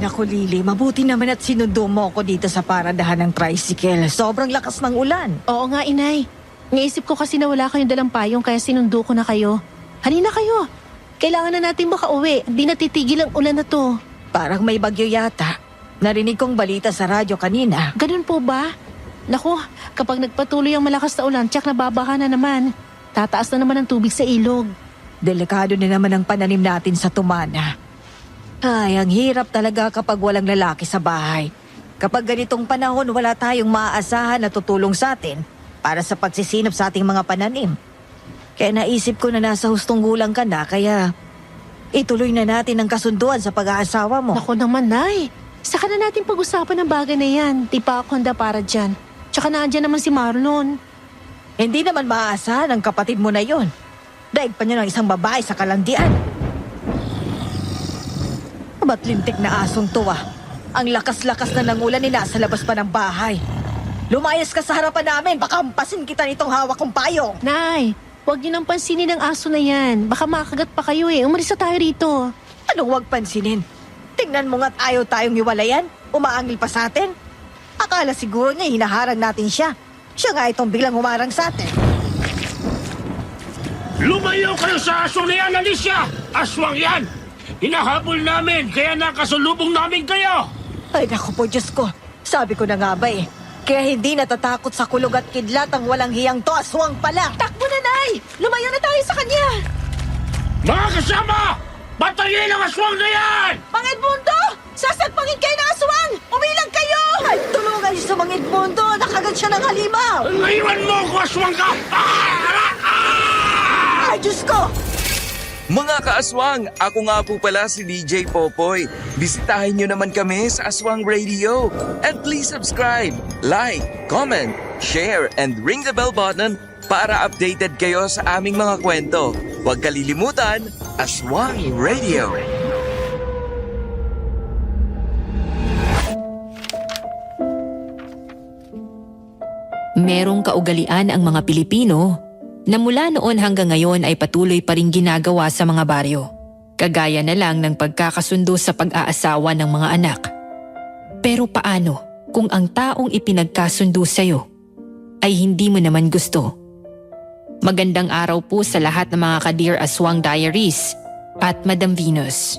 naku Lily, mabuti naman at sinundo mo ako dito sa paradahan ng tricycle. Sobrang lakas ng ulan. Oo nga, inay. Naisip ko kasi na wala kayong dalang payong kaya sinundo ko na kayo. Halina kayo. Kailangan na natin makauwi. Hindi natitigil ang ulan na to. Parang may bagyo yata. Narinig kong balita sa radyo kanina. Ganun po ba? Naku, kapag nagpatuloy ang malakas na ulan, tiyak nababaha na naman. Tataas na naman ang tubig sa ilog. Delikado na naman ang pananim natin sa tumana. Ay, ang hirap talaga kapag walang lalaki sa bahay. Kapag ganitong panahon, wala tayong maaasahan na tutulong sa atin para sa pagsisinop sa ating mga pananim. Kaya naisip ko na nasa hustong gulang ka na, kaya ituloy na natin ang kasunduan sa pag-aasawa mo. Naku naman, Nay. Saka na natin pag-usapan ang bagay na yan. Di pa ako handa para dyan. Tsaka naandyan naman si Marlon. Hindi naman maaasahan ang kapatid mo na yon. Daig pa niya ng isang babae sa kalandian. Ba't lintik na asong to ah? Ang lakas-lakas na ng ulan nila sa labas pa ng bahay. Lumayas ka sa harapan namin, baka hampasin kita nitong hawak kong payong. Nay, huwag niyo nang pansinin ang aso na yan. Baka makagat pa kayo eh. Umalis na tayo rito. Anong huwag pansinin? Tingnan mo nga't ayaw tayong iwalayan? Umaangil pa sa atin? Akala siguro niya hinaharang natin siya. Siya nga itong biglang humarang sa atin. Lumayo kayo sa asong na yan, Alicia! Aswang yan! Hinahabol namin, kaya nakasalubong namin kayo! Ay naku po, Diyos ko. Sabi ko na nga ba eh. Kaya hindi natatakot sa kulog at kidlat ang walang hiyang to, aswang pala. Takbo na, Nay! Lumayo na tayo sa kanya! Mga kasama! Batayin ang aswang na yan! Mang Edmundo! Sasagpangin kayo ng aswang! Umilang kayo! Ay, tulungan niyo sa Mang Edmundo! Nakagat siya ng halimaw! Naiwan mo kung aswang ka! Ay, Diyos ko! Mga kaaswang, ako nga po pala si DJ Popoy. Bisitahin nyo naman kami sa Aswang Radio. And please subscribe, like, comment, share, and ring the bell button para updated kayo sa aming mga kwento. Huwag kalilimutan, Aswang Radio. Merong kaugalian ang mga Pilipino na mula noon hanggang ngayon ay patuloy pa rin ginagawa sa mga baryo. Kagaya na lang ng pagkakasundo sa pag-aasawa ng mga anak. Pero paano kung ang taong ipinagkasundo sa'yo ay hindi mo naman gusto? Magandang araw po sa lahat ng mga ka-Dear Aswang Diaries at Madam Venus.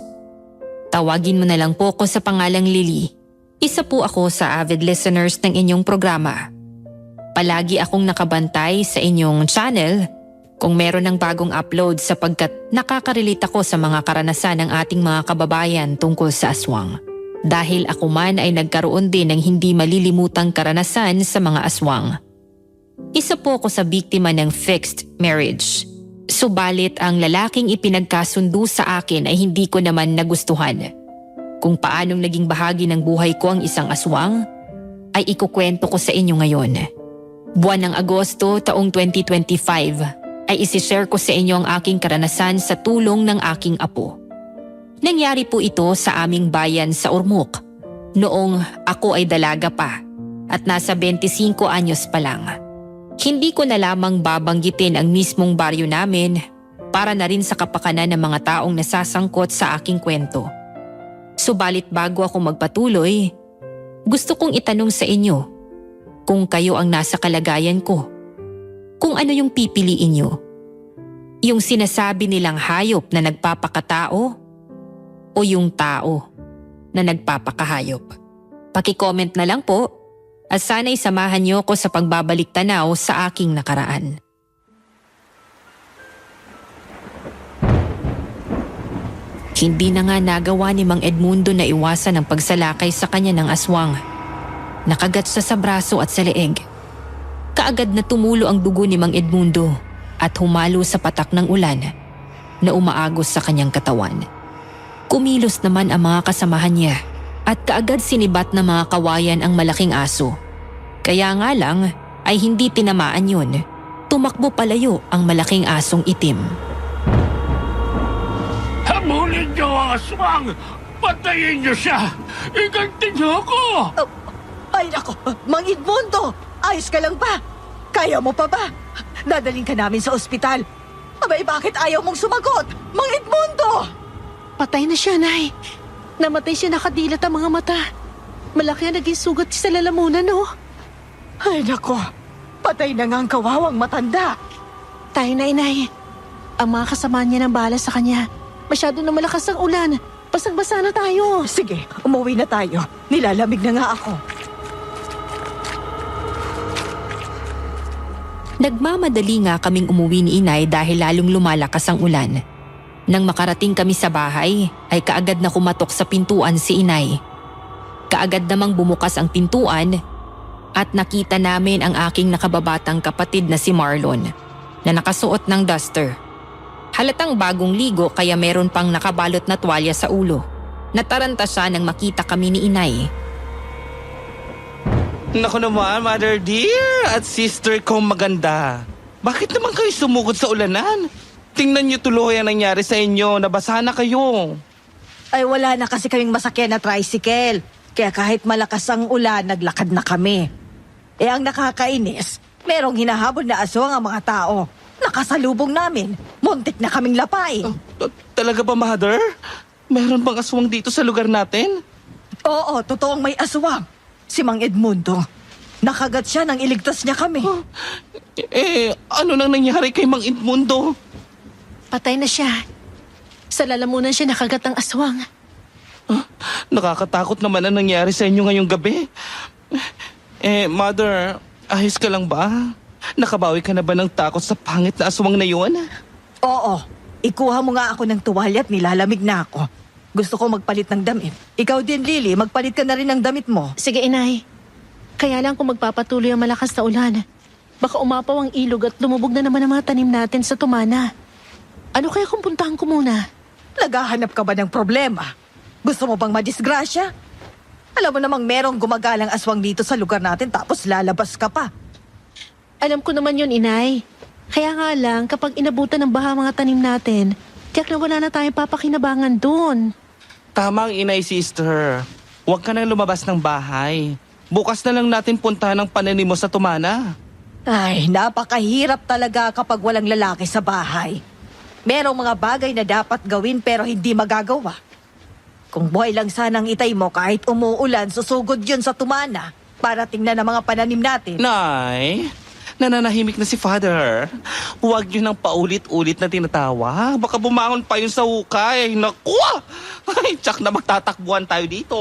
Tawagin mo na lang po ko sa pangalang Lily. Isa po ako sa avid listeners ng inyong programa. Palagi akong nakabantay sa inyong channel kung meron ng bagong upload sapagkat nakaka-relate ako sa mga karanasan ng ating mga kababayan tungkol sa aswang. Dahil ako man ay nagkaroon din ng hindi malilimutang karanasan sa mga aswang. Isa po ako sa biktima ng fixed marriage. Subalit ang lalaking ipinagkasundo sa akin ay hindi ko naman nagustuhan. Kung paanong naging bahagi ng buhay ko ang isang aswang, ay ikukwento ko sa inyo ngayon. Buwan ng Agosto taong 2025 ay isishare ko sa inyo ang aking karanasan sa tulong ng aking apo. Nangyari po ito sa aming bayan sa Ormoc noong ako ay dalaga pa at nasa 25 anyos pa lang. Hindi ko na lamang babanggitin ang mismong baryo namin para na rin sa kapakanan ng mga taong nasasangkot sa aking kwento. Subalit bago ako magpatuloy, gusto kong itanong sa inyo kung kayo ang nasa kalagayan ko, kung ano yung pipiliin nyo. Yung sinasabi nilang hayop na nagpapakatao o yung tao na nagpapakahayop. Paki-comment na lang po at sana'y samahan nyo ko sa pagbabalik tanaw sa aking nakaraan. Hindi na nga nagawa ni Mang Edmundo na iwasan ang pagsalakay sa kanya ng aswang. Nakagat siya sa braso at sa leeg. Kaagad na tumulo ang dugo ni Mang Edmundo at humalo sa patak ng ulan na umaagos sa kanyang katawan. Kumilos naman ang mga kasamahan niya at kaagad sinibat ng mga kawayan ang malaking aso. Kaya nga lang ay hindi tinamaan yun. Tumakbo palayo ang malaking asong itim. Habulin niyo ang aswang! Patayin niyo siya! Iganti niyo ako! Ay nako, Mang Edmundo! Ayos ka lang ba? Kaya mo pa ba? Dadaling ka namin sa ospital. Abay, bakit ayaw mong sumagot? Mang Edmundo! Patay na siya, Nay. Namatay siya, nakadilat ang mga mata. Malaki ang naging sugat sa lalamunan, oh. Ay nako, patay na nga ang kawawang matanda. Tayo na, inay. Ang mga kasama niya nang bahala sa kanya. Masyado na malakas ang ulan. Basang-basa na tayo. Sige, umuwi na tayo. Nilalamig na nga ako. Nagmamadali nga kaming umuwi ni inay dahil lalong lumalakas ang ulan. Nang makarating kami sa bahay, ay kaagad na kumatok sa pintuan si inay. Kaagad namang bumukas ang pintuan at nakita namin ang aking nakababatang kapatid na si Marlon na nakasuot ng duster. Halatang bagong ligo kaya meron pang nakabalot na tuwalya sa ulo. Nataranta siya nang makita kami ni inay. Naku naman, mother dear at sister kong maganda. Bakit naman kayo sumugod sa ulanan? Tingnan niyo tuloy ang nangyari sa inyo, nabasa na kayo. Ay wala na kasi kaming masakyan na tricycle. Kaya kahit malakas ang ulan, naglakad na kami. Eh ang nakakainis, merong hinahabol na aswang ang mga tao. Nakasalubong namin. Muntik na kaming lapain. Talaga ba, mother? Meron bang aswang dito sa lugar natin? Oo, totoong may aswang. Si Mang Edmundo. Nakagat siya nang iligtas niya kami. Ano nang nangyari kay Mang Edmundo? Patay na siya. Sa lalamunan siya nakagat ng aswang. Nakakatakot naman ang nangyari sa inyo ngayong gabi. Mother, ayos ka lang ba? Nakabawi ka na ba ng takot sa pangit na aswang na yun? Oo, ikuha mo nga ako ng tuwalya at nilalamig na ako. Gusto ko magpalit ng damit. Ikaw din, Lily, magpalit ka na rin ng damit mo. Sige, inay. Kaya lang kung magpapatuloy ang malakas na ulan, baka umapaw ang ilog at lumubog na naman ang mga tanim natin sa tumana. Ano kaya kung puntahan ko muna? Naghahanap ka ba ng problema? Gusto mo bang madisgrasya? Alam mo namang merong gumagalang aswang dito sa lugar natin tapos lalabas ka pa. Alam ko naman yun, inay. Kaya nga lang, kapag inabutan ng baha mga tanim natin, tiyak na wala na tayong papakinabangan dun. Tamang inay, sister. Huwag ka nang lumabas ng bahay. Bukas na lang natin puntahan ang pananim mo sa tumana. Ay, napakahirap talaga kapag walang lalaki sa bahay. Merong mga bagay na dapat gawin pero hindi magagawa. Kung buhay lang sanang itay mo kahit umuulan, susugod yun sa tumana para tingnan ang mga pananim natin. Nay, nananahimik na si Father. Huwag yun ang paulit-ulit na tinatawa. Baka bumangon pa yun sa hukay. Naku! Ay, tsak na magtatakbuhan tayo dito.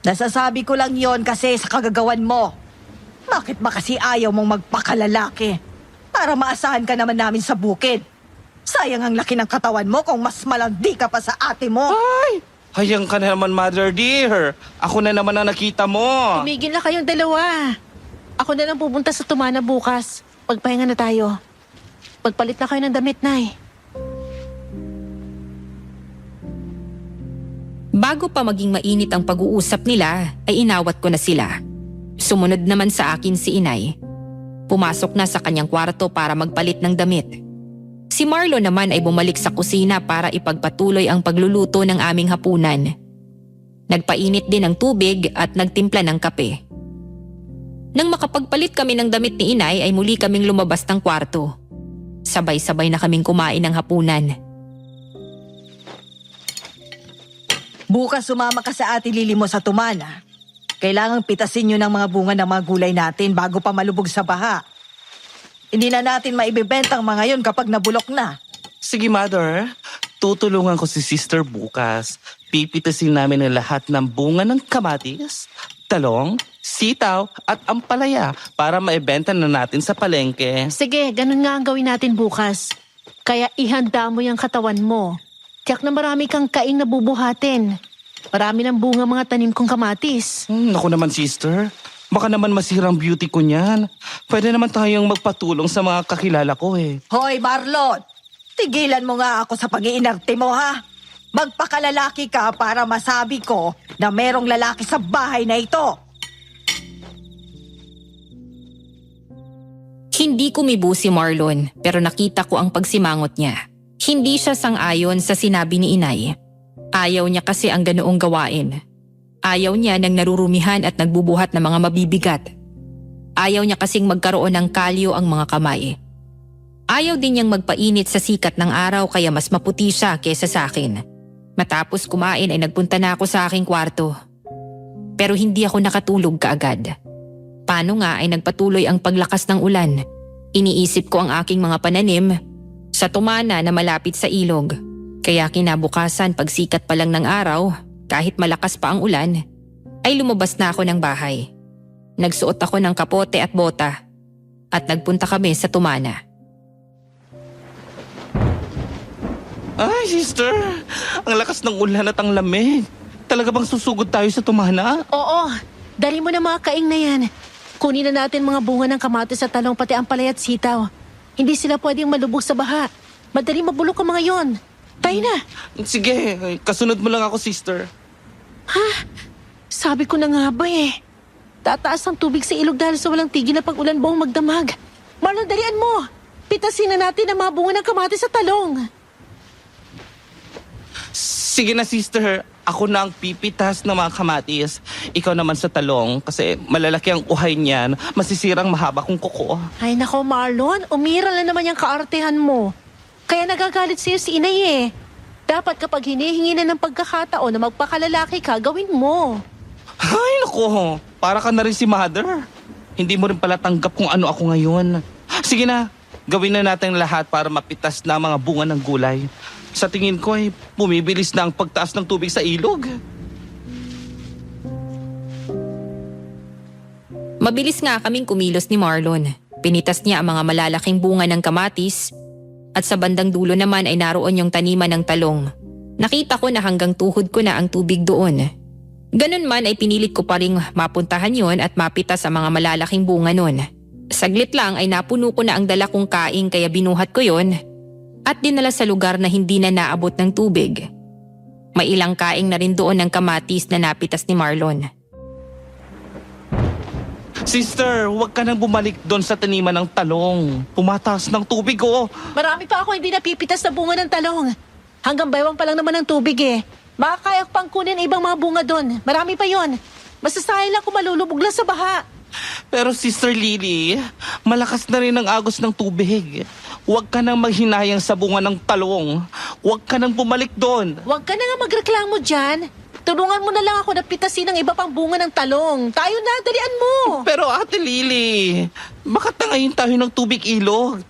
Nasasabi ko lang yon kasi sa kagagawan mo. Bakit ba kasi ayaw mong magpakalalaki? Para maasahan ka naman namin sa bukid. Sayang ang laki ng katawan mo kung mas malandi ka pa sa ate mo. Ay! Hayang ka na naman, mother dear. Ako na naman ang nakita mo. Tumigil na kayong dalawa. Ako na lang pupunta sa tumana bukas. Pagpahinga na tayo. Pagpalit na kayo ng damit, nay. Bago pa maging mainit ang pag-uusap nila, ay inawat ko na sila. Sumunod naman sa akin si inay. Pumasok na sa kanyang kwarto para magpalit ng damit. Si Marlon naman ay bumalik sa kusina para ipagpatuloy ang pagluluto ng aming hapunan. Nagpainit din ng tubig at nagtimpla ng kape. Nang makapagpalit kami ng damit ni inay ay muli kaming lumabas ng kwarto. Sabay-sabay na kaming kumain ng hapunan. Bukas sumama ka sa ate Lily mo sa tumana. Kailangang pitasin nyo ng mga bunga ng mga gulay natin bago pa malubog sa baha. Hindi na natin maibibenta ang mga yun kapag nabulok na. Sige, mother. Tutulungan ko si sister bukas. Pipitasin namin ang lahat ng bunga ng kamatis, talong, sitaw at ampalaya para maibenta na natin sa palengke. Sige, ganun nga ang gawin natin bukas. Kaya ihanda mo yung katawan mo. Tiyak na marami kang kaing nabubuhatin. Marami ng bunga mga tanim kong kamatis. Naku naman, sister. Baka naman masirang beauty ko niyan. Pwede naman tayong magpatulong sa mga kakilala ko eh. Hoy, Marlon! Tigilan mo nga ako sa pag-iinarte mo, ha? Magpakalalaki ka para masabi ko na merong lalaki sa bahay na ito. Hindi kumibo si Marlon pero nakita ko ang pagsimangot niya. Hindi siya sang-ayon sa sinabi ni inay. Ayaw niya kasi ang ganoong gawain. Ayaw niya ng narurumihan at nagbubuhat ng mga mabibigat. Ayaw niya kasing magkaroon ng kalyo ang mga kamay. Ayaw din niyang magpainit sa sikat ng araw kaya mas maputi siya kesa sa akin. Matapos kumain ay nagpunta na ako sa aking kwarto. Pero hindi ako nakatulog kaagad. Paano nga ay nagpatuloy ang paglakas ng ulan. Iniisip ko ang aking mga pananim sa tumana na malapit sa ilog. Kaya kinabukasan pagsikat pa lang ng araw, kahit malakas pa ang ulan, ay lumabas na ako ng bahay. Nagsuot ako ng kapote at bota at nagpunta kami sa tumana. Ay, sister, ang lakas ng ulan at ang lamig. Talaga bang susugod tayo sa tumana? Oo, dali mo na mga kaing na yan. Kunin na natin mga bunga ng kamatis at talong pati ang palay at sitaw. Hindi sila pwedeng malubog sa baha. Madali mabulok ang mga yon. Tayo na. Sige, kasunod mo lang ako, sister. Sabi ko na nga ba eh. Tataas ang tubig sa ilog dahil sa walang tigil na pag-ulan buong magdamag. Marlon, dalian mo. Pitasin na natin ang mga bunga ng kamatis at talong. Sige na, sister. Ako na ang pipitas ng mga kamatis. Ikaw naman sa talong kasi malalaki ang uhay niyan. Masisirang mahaba kong kuko. Ay nako Marlon, umiral na naman yung kaartehan mo. Kaya nagagalit sa'yo si inay eh. Dapat kapag hinihingi na ng pagkakataon na magpakalalaki ka, gawin mo. Ay, naku. Para ka na rin si mother. Hindi mo rin pala tanggap kung ano ako ngayon. Sige na, gawin na natin lahat para mapitas na ang mga bunga ng gulay. Sa tingin ko ay bumibilis na ang pagtaas ng tubig sa ilog. Mabilis nga kaming kumilos ni Marlon. Pinitas niya ang mga malalaking bunga ng kamatis at sa bandang dulo naman ay naroon yung taniman ng talong. Nakita ko na hanggang tuhod ko na ang tubig doon. Ganun man ay pinilit ko pa ring mapuntahan yon at mapitas ang mga malalaking bunga nun. Saglit lang ay napuno ko na ang dala kong kaing kaya binuhat ko yon at dinala sa lugar na hindi na naabot ng tubig. May ilang kaing na rin doon ng kamatis na napitas ni Marlon. Sister, huwag ka nang bumalik doon sa taniman ng talong. Pumataas ng tubig, oh. Marami pa ako hindi napipitas na bunga ng talong. Hanggang baywang pa lang naman ng tubig eh. Makakaya pang kunin ibang mga bunga doon. Marami pa yon. Masasayang lang kung malulubog lang sa baha. Pero Sister Lily, malakas na rin ang agos ng tubig. Huwag ka nang maghinayang sa bunga ng talong. Huwag ka nang bumalik doon. Huwag ka na nga magreklamo dyan. Tulungan mo na lang ako na pitasin ng iba pang bunga ng talong. Tayo na, dalian mo. Pero Ate Lily, bakit tangayin tayo ng tubig ilog?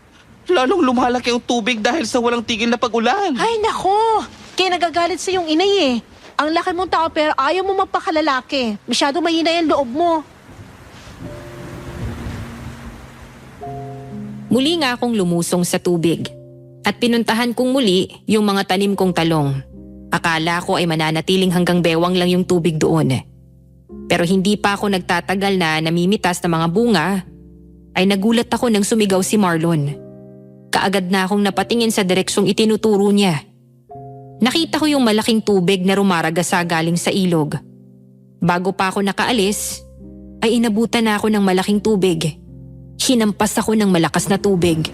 Lalong lumalaki ang tubig dahil sa walang tigil na pag-ulan. Ay nako, kaya nagagalit sa iyong inay eh. Ang laki mong tao pero ayaw mo magpakalalaki. Masyado mahina yung loob mo. Muli nga akong lumusong sa tubig at pinuntahan kong muli yung mga tanim kong talong. Akala ko ay mananatiling hanggang bewang lang yung tubig doon. Pero hindi pa ako nagtatagal na namimitas ng mga bunga, ay nagulat ako nang sumigaw si Marlon. Kaagad na akong napatingin sa direksyong itinuturo niya. Nakita ko yung malaking tubig na rumaragasa galing sa ilog. Bago pa ako nakaalis, ay inabutan na ako ng malaking tubig. Hinampas ako ng malakas na tubig.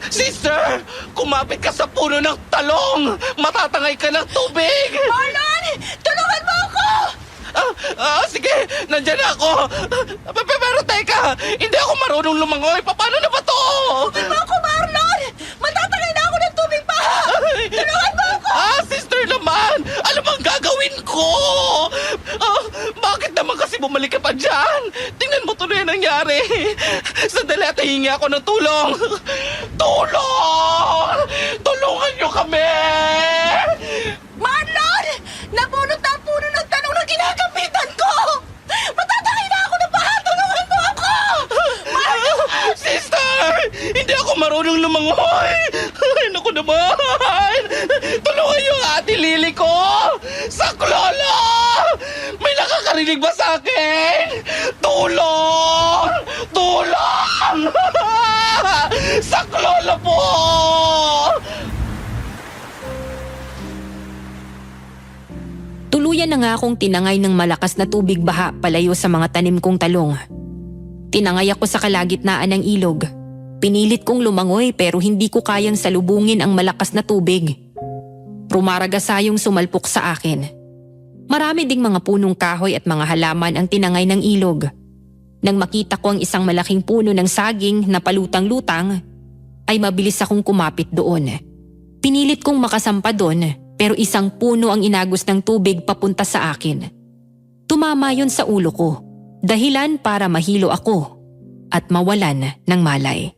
Sister, kumapit ka sa puno ng talong. Matatangay ka ng tubig. Marlon! Tulungan mo ako! Sige, nandyan ako. Pero teka, hindi ako marunong lumangoy. Paano na ba to? Tulungan mo ako, Marlon! Matatangay na ako ng tubig pa! Tulungan mo ako! Sister naman! Ano bang gagawin ko? Bakit naman kasi bumalik ka pa dyan? Tingnan mo tuloy ang nangyari. Sandali at hihingi ako ng tulong. Tulong! Tulungan niyo kami! Marlon! Nabunot na ang puno ng talong na ginagapitan ko! Matatangay na ako ng baha! Tulungan mo ako! Sister! Hindi ako marunong lumangoy! Ay, naku naman! Tulungan niyo ang Ate Lily ko! Saklolo! May nakakarinig ba sa akin? Tulong! Tulong! Saklolo po! Tuluyan na nga akong tinangay ng malakas na tubig baha palayo sa mga tanim kong talong. Tinangay ako sa kalagitnaan ng ilog. Pinilit kong lumangoy pero hindi ko kayang salubungin ang malakas na tubig. Rumaragasa yung sumalpok sa akin. Marami ding mga punong kahoy at mga halaman ang tinangay ng ilog. Nang makita ko ang isang malaking puno ng saging na palutang-lutang, ay mabilis akong kumapit doon. Pinilit kong makasampa doon pero isang puno ang inagos ng tubig papunta sa akin. Tumama yun sa ulo ko, dahilan para mahilo ako at mawalan ng malay.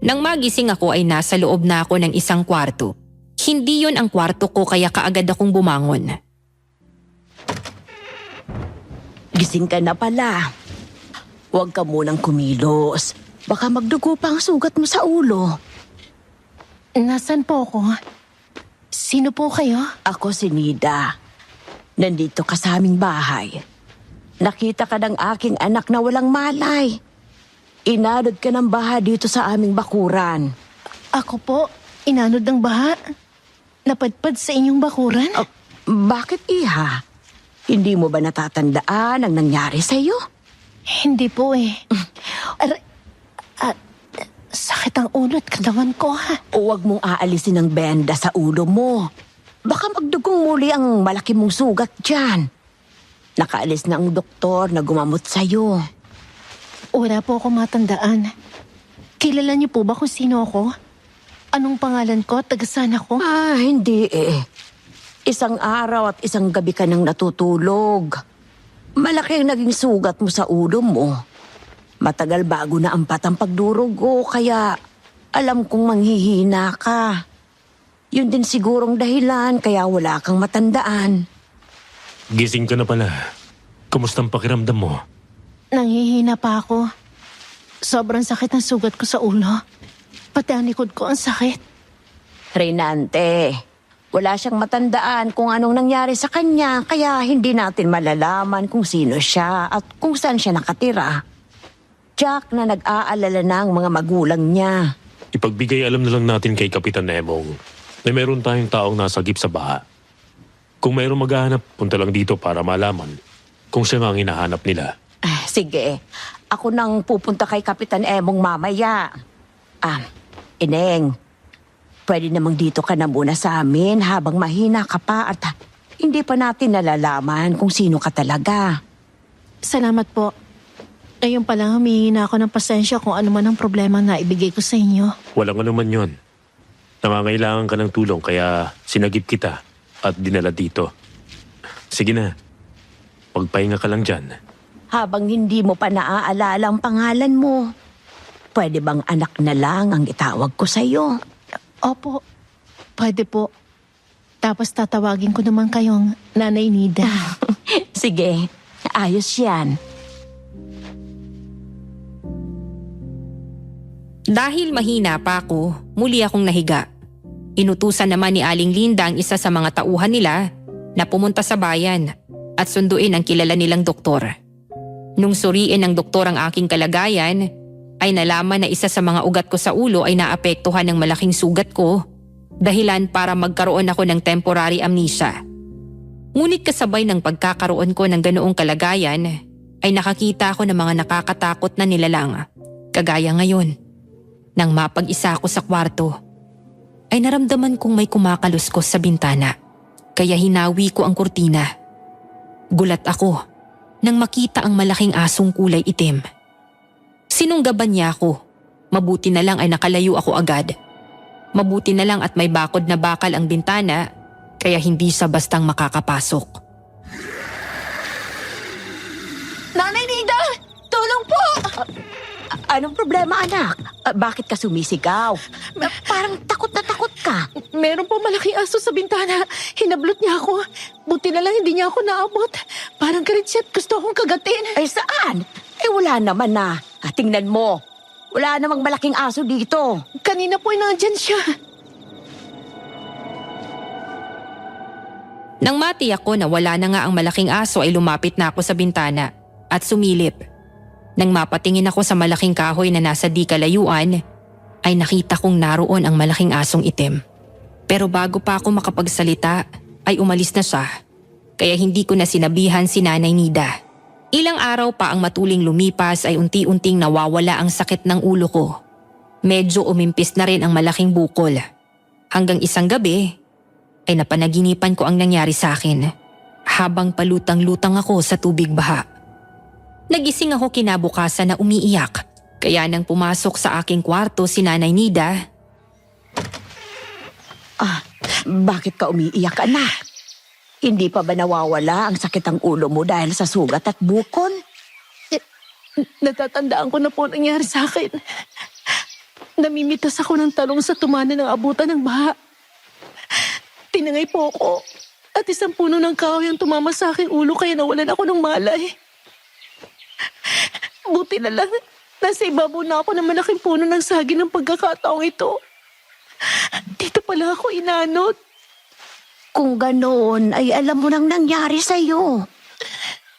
Nang magising ako ay nasa loob na ako ng isang kwarto. Hindi yun ang kwarto ko kaya kaagad akong bumangon. Gising ka na pala. Huwag ka munang kumilos. Baka magdugo pa ang sugat mo sa ulo. Nasaan po ako? Sino po kayo? Ako si Nida. Nandito ka sa aming bahay. Nakita ka ng aking anak na walang malay. Inanod ka ng baha dito sa aming bakuran. Ako po, inanod ng baha. Napadpad sa inyong bakuran? Bakit, Iha? Hindi mo ba natatandaan ang nangyari sa'yo? Hindi po eh. Sakit ang ulo at katawan ko ha. Huwag mong aalisin ang benda sa ulo mo. Baka magdugong muli ang malaki mong sugat dyan. Nakaalis na ang doktor na gumamot sa'yo. Wala po ako matandaan. Kilala niyo po ba kung sino ako? Anong pangalan ko? Taga-saan ako? Hindi eh. Isang araw at isang gabi ka nang natutulog. Malaki ang naging sugat mo sa ulo mo. Matagal bago na ampat ang pagdurugo, kaya alam kong manghihina ka. Yun din sigurong dahilan kaya wala kang matandaan. Gising ka na pala. Kumusta ang pakiramdam mo? Nanghihina pa ako. Sobrang sakit ang sugat ko sa ulo. Pati ang likod ko ang sakit. Renante, wala siyang matandaan kung anong nangyari sa kanya, kaya hindi natin malalaman kung sino siya at kung saan siya nakatira. Jack na nag-aalala na ang mga magulang niya. Ipagbigay alam na lang natin kay Kapitan Emong na mayroon tayong taong nasagip sa baha. Kung mayroong maghahanap, punta lang dito para malaman kung siya nga ang hinahanap nila. Sige, ako nang pupunta kay Kapitan Emong mamaya. Ineng, pwede namang dito ka na muna sa amin habang mahina ka pa at hindi pa natin nalalaman kung sino ka talaga. Salamat po. Ngayon pa lang humingi na ako ng pasensya kung ano man ang problema na ibigay ko sa inyo. Walang anuman yon. Nangangailangan ka ng tulong kaya sinagip kita at dinala dito. Sige na, pagpahinga ka lang dyan. Habang hindi mo pa naaalala ang pangalan mo, pwede bang anak na lang ang itawag ko sa'yo? Opo, pwede po. Tapos tatawagin ko naman kayong Nanay Nida. Sige, ayos yan. Dahil mahina pa ako, muli akong nahiga. Inutusan naman ni Aling Linda ang isa sa mga tauhan nila na pumunta sa bayan at sunduin ang kilala nilang doktor. Nung suriin ng doktor ang aking kalagayan, ay nalaman na isa sa mga ugat ko sa ulo ay naapektuhan ng malaking sugat ko, dahilan para magkaroon ako ng temporary amnesia. Ngunit kasabay ng pagkakaroon ko ng ganoong kalagayan, ay nakakita ako ng mga nakakatakot na nilalang, kagaya ngayon. Nang mapag-isa ako sa kwarto, ay naramdaman kong may kumakaluskos sa bintana, kaya hinawi ko ang kurtina. Gulat ako nang makita ang malaking asong kulay itim. Sinunggaban niya ako. Mabuti na lang ay nakalayo ako agad. Mabuti na lang at may bakod na bakal ang bintana, kaya hindi siya bastang makakapasok. Nanay Nida! Tulong po! Anong problema, anak? Bakit ka sumisigaw? Parang takot na takot ka. Meron po malaking aso sa bintana. Hinablot niya ako. Buti na lang hindi niya ako naabot. Parang karitsyat gusto akong kagatin. Ay, saan? Wala naman na. Tingnan mo. Wala namang malaking aso dito. Kanina po ay nandyan siya. Nang matiyak ko na wala na nga ang malaking aso ay lumapit na ako sa bintana at sumilip. Nang mapatingin ako sa malaking kahoy na nasa di kalayuan, ay nakita kong naroon ang malaking asong itim. Pero bago pa ako makapagsalita, ay umalis na siya. Kaya hindi ko na sinabihan si Nanay Nida. Ilang araw pa ang matuling lumipas ay unti-unting nawawala ang sakit ng ulo ko. Medyo umimpis na rin ang malaking bukol. Hanggang isang gabi, ay napanaginipan ko ang nangyari sa akin habang palutang-lutang ako sa tubig baha. Nagising ako kinabukasan na umiiyak, kaya nang pumasok sa aking kwarto si Nanay Nida, Bakit ka umiiyak, anak? Hindi pa ba nawawala ang sakit ng ulo mo dahil sa sugat at bukol? Natatandaan ko na po ang nangyari sa akin. Namimitas ako ng talong sa tumana ng abutan ng baha. Tinangay po ako at isang puno ng kahoy ang tumama sa aking ulo kaya nawalan ako ng malay. Buti na lang, nasa ibabaw na ako ng malaking puno ng saging ng pagkakataong ito. Dito pala ako inanod. Kung ganoon, ay alam mo nang nangyari sa'yo.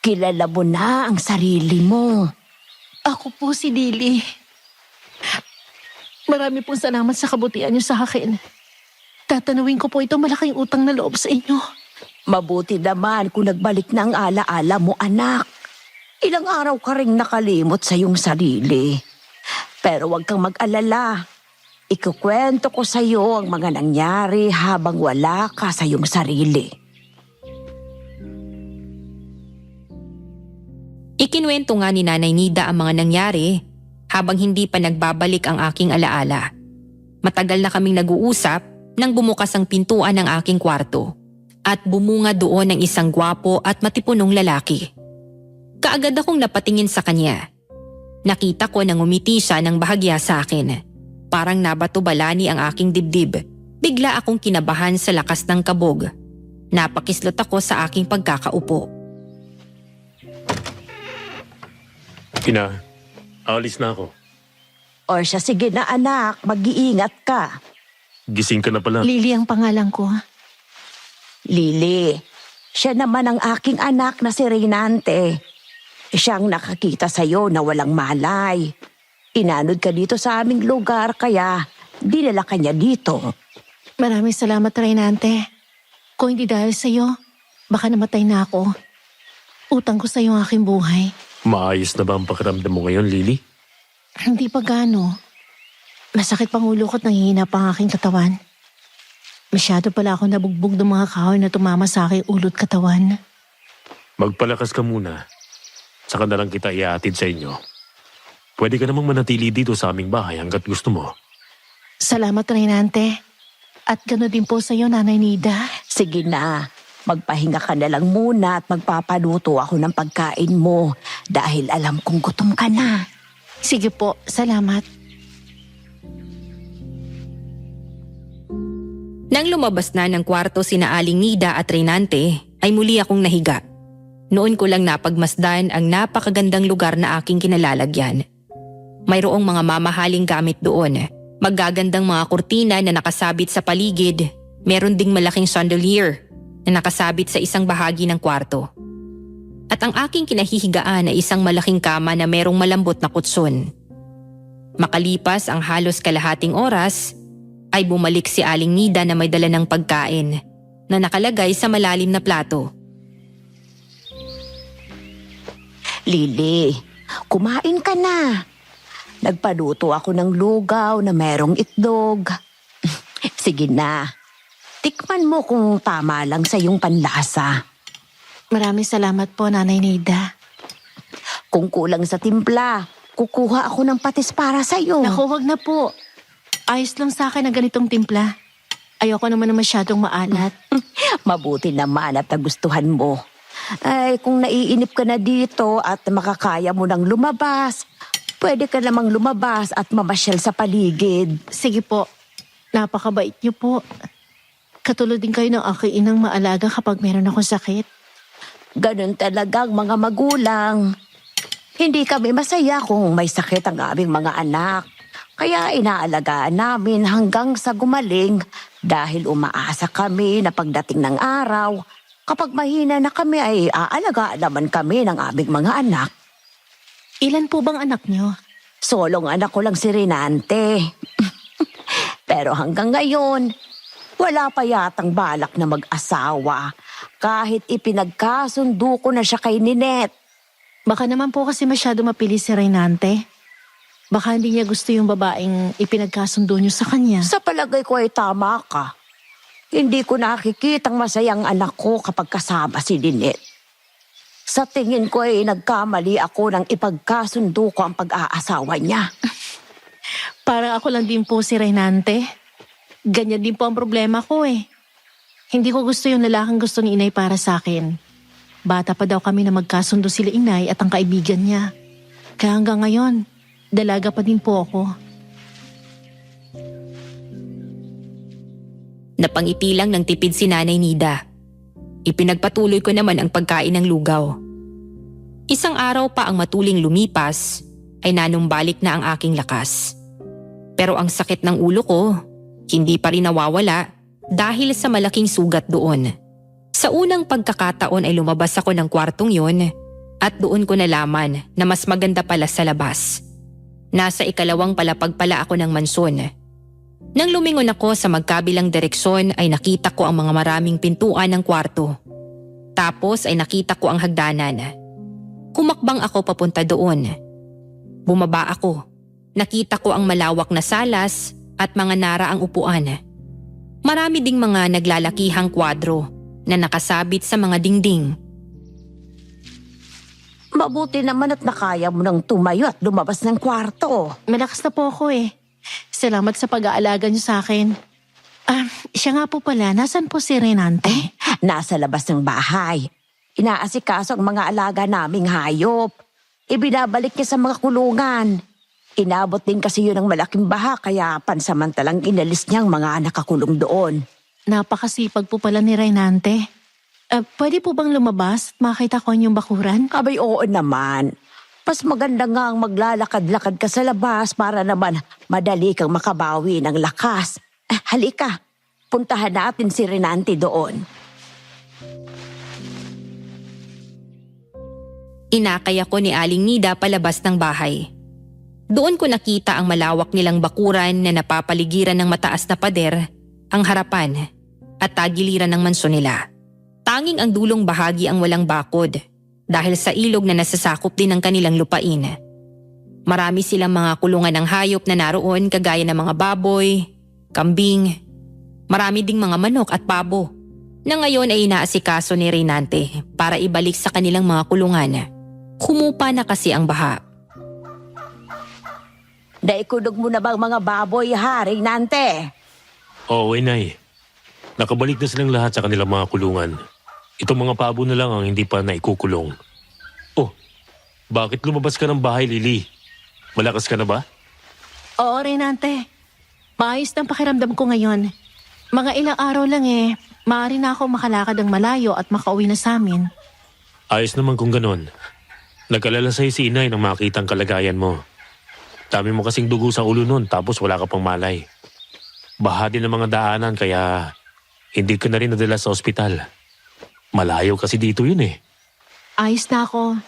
Kilala mo na ang sarili mo. Ako po si Lily. Marami pong salamat sa kabutihan niyo sa akin. Tatanawin ko po ito malaking utang na loob sa inyo. Mabuti naman kung nagbalik na ang alaala mo, anak. Ilang araw ka ring nakalimot sa iyong sarili. Pero huwag kang mag-alala. Ikukwento ko sa iyo ang mga nangyari habang wala ka sa iyong sarili. Ikinuwento nga ni Nanay Nida ang mga nangyari habang hindi pa nagbabalik ang aking alaala. Matagal na kaming nag-uusap nang bumukas ang pintuan ng aking kwarto at bumunga doon ng isang gwapo at matipunong lalaki. Kaagad akong napatingin sa kanya. Nakita ko nang umiti siya ng bahagya sa akin. Parang nabato-balani ang aking dibdib. Bigla akong kinabahan sa lakas ng kabog. Napakislot ako sa aking pagkakaupo. Ina, alis na ako. O siya, sige na anak, mag-iingat ka. Gising ka na pala. Lily ang pangalan ko. Lily, siya naman ang aking anak na si Reynante. Siyang nakakita sa'yo na walang malay. Inanod ka dito sa aming lugar kaya dinala ka niya dito. Maraming salamat, Reynante. Kung hindi dahil sa'yo, baka namatay na ako. Utang ko sa'yo ang aking buhay. Maayos na ba ang pakiramdam mo ngayon, Lily? Hindi pa gaano. Masakit pang ulo ko't nanghihina pa ang aking katawan. Masyado pala ako nabugbog ng mga kahoy na tumama sa aking ulo't katawan. Magpalakas ka muna. Saka na lang kita iatid sa inyo. Pwede ka namang manatili dito sa aming bahay hanggat gusto mo. Salamat, Reynante. At gano'n din po sa'yo, Nanay Nida. Sige na, magpahinga ka na lang muna at magpapaluto ako ng pagkain mo dahil alam kong gutom ka na. Sige po, salamat. Nang lumabas na ng kwarto sina Aling Nida at Reynante, ay muli akong nahiga. Noon ko lang napagmasdan ang napakagandang lugar na aking kinalalagyan. Mayroong mga mamahaling gamit doon. Magagandang mga kurtina na nakasabit sa paligid. Meron ding malaking chandelier na nakasabit sa isang bahagi ng kwarto. At ang aking kinahihigaan ay isang malaking kama na merong malambot na kutson. Makalipas ang halos kalahating oras, ay bumalik si Aling Nida na may dala ng pagkain na nakalagay sa malalim na plato. Lily, kumain ka na. Nagpaluto ako ng lugaw na merong itlog. Sige na, tikman mo kung tama lang sa iyong panlasa. Maraming salamat po, Nanay Nida. Kung kulang sa timpla, kukuha ako ng patis para sa iyo. Naku, wag na po. Ayos lang sa akin ang ganitong timpla. Ayoko naman na masyadong maalat. Mabuti naman at nagustuhan mo. Ay, kung naiinip ka na dito at makakaya mo nang lumabas, pwede ka namang lumabas at mamasyal sa paligid. Sige po, napakabait niyo po. Katulad din kayo ng aking inang maalaga kapag meron akong sakit. Ganun talagang mga magulang. Hindi kami masaya kung may sakit ang aming mga anak. Kaya inaalagaan namin hanggang sa gumaling dahil umaasa kami na pagdating ng araw, kapag mahina na kami ay aalagaan naman kami ng aming mga anak. Ilan po bang anak niyo? Solong anak ko lang si Reynante. Pero hanggang ngayon, wala pa yatang balak na mag-asawa kahit ipinagkasundo ko na siya kay Ninette. Baka naman po kasi masyado mapili si Reynante. Baka hindi niya gusto yung babaeng ipinagkasundo niyo sa kanya. Sa palagay ko ay tama ka. Hindi ko nakikitang masayang anak ko kapag kasama si Ninette. Sa tingin ko ay nagkamali ako nang ipagkasundo ko ang pag-aasawa niya. Parang ako lang din po si Reynante. Ganyan din po ang problema ko eh. Hindi ko gusto yung lalaking gusto ni inay para sa akin. Bata pa daw kami na magkasundo sila inay at ang kaibigan niya. Kaya hanggang ngayon, dalaga pa din po ako. Napangiti lang ng tipid si Nanay Nida. Ipinagpatuloy ko naman ang pagkain ng lugaw. Isang araw pa ang matuling lumipas ay nanumbalik na ang aking lakas. Pero ang sakit ng ulo ko, hindi pa rin nawawala dahil sa malaking sugat doon. Sa unang pagkakataon ay lumabas ako ng kwartong yun at doon ko nalaman na mas maganda pala sa labas. Nasa ikalawang palapag pala ako ng mansyon. Nang lumingon ako sa magkabilang direksyon ay nakita ko ang mga maraming pintuan ng kwarto. Tapos ay nakita ko ang hagdanan. Kumakbang ako papunta doon. Bumaba ako. Nakita ko ang malawak na salas at mga naraang upuan. Marami ding mga naglalakihang kwadro na nakasabit sa mga dingding. Mabuti naman at nakaya mo nang tumayo at lumabas ng kwarto. Malakas na po ako eh. Salamat sa pag-aalaga niyo sa akin. Siya nga po pala, nasan po si Renante? Nasa labas ng bahay. Inaasikaso ang mga alaga naming hayop. Ibinabalik niya sa mga kulungan. Inabot din kasi yun ng malaking baha kaya pansamantalang inalis niya ang mga nakakulong doon. Napakasipag po pala ni Renante. Pwede po bang lumabas at makita ko yung bakuran? Abay, oo naman. Mas maganda nga ang maglalakad-lakad ka sa labas para naman madali kang makabawi ng lakas. Halika, puntahan natin si Renante doon. Inakay ako ni Aling Nida palabas ng bahay. Doon ko nakita ang malawak nilang bakuran na napapaligiran ng mataas na pader, ang harapan at tagiliran ng mansyon nila. Tanging ang dulong bahagi ang walang bakod dahil sa ilog na nasasakop din ng kanilang lupain. Marami silang mga kulungan ng hayop na naroon kagaya ng mga baboy, kambing, marami ding mga manok at pabo na ngayon ay inaasikaso ni Renante para ibalik sa kanilang mga kulungan. Humupa na kasi ang baha. Naikunog mo na bang mga baboy, ha, Renante? Oo, Inay. Nakabalik na silang lahat sa kanilang mga kulungan. Itong mga pabo na lang ang hindi pa naikukulong. Oh, bakit lumabas ka ng bahay, Lily? Malakas ka na ba? Oo, Renante. Maayos ng pakiramdam ko ngayon. Mga ilang araw lang eh, maaari na ako makalakad ng malayo at makauwi na sa amin. Ayos naman kung ganon. Nag-alala sa'yo si Inay nang makita ang kalagayan mo. Dami mo kasing dugo sa ulo nun tapos wala ka pang malay. Baha din ang mga daanan kaya hindi ka na rin nadala sa ospital. Malayo kasi dito yun eh. Ayos na ako.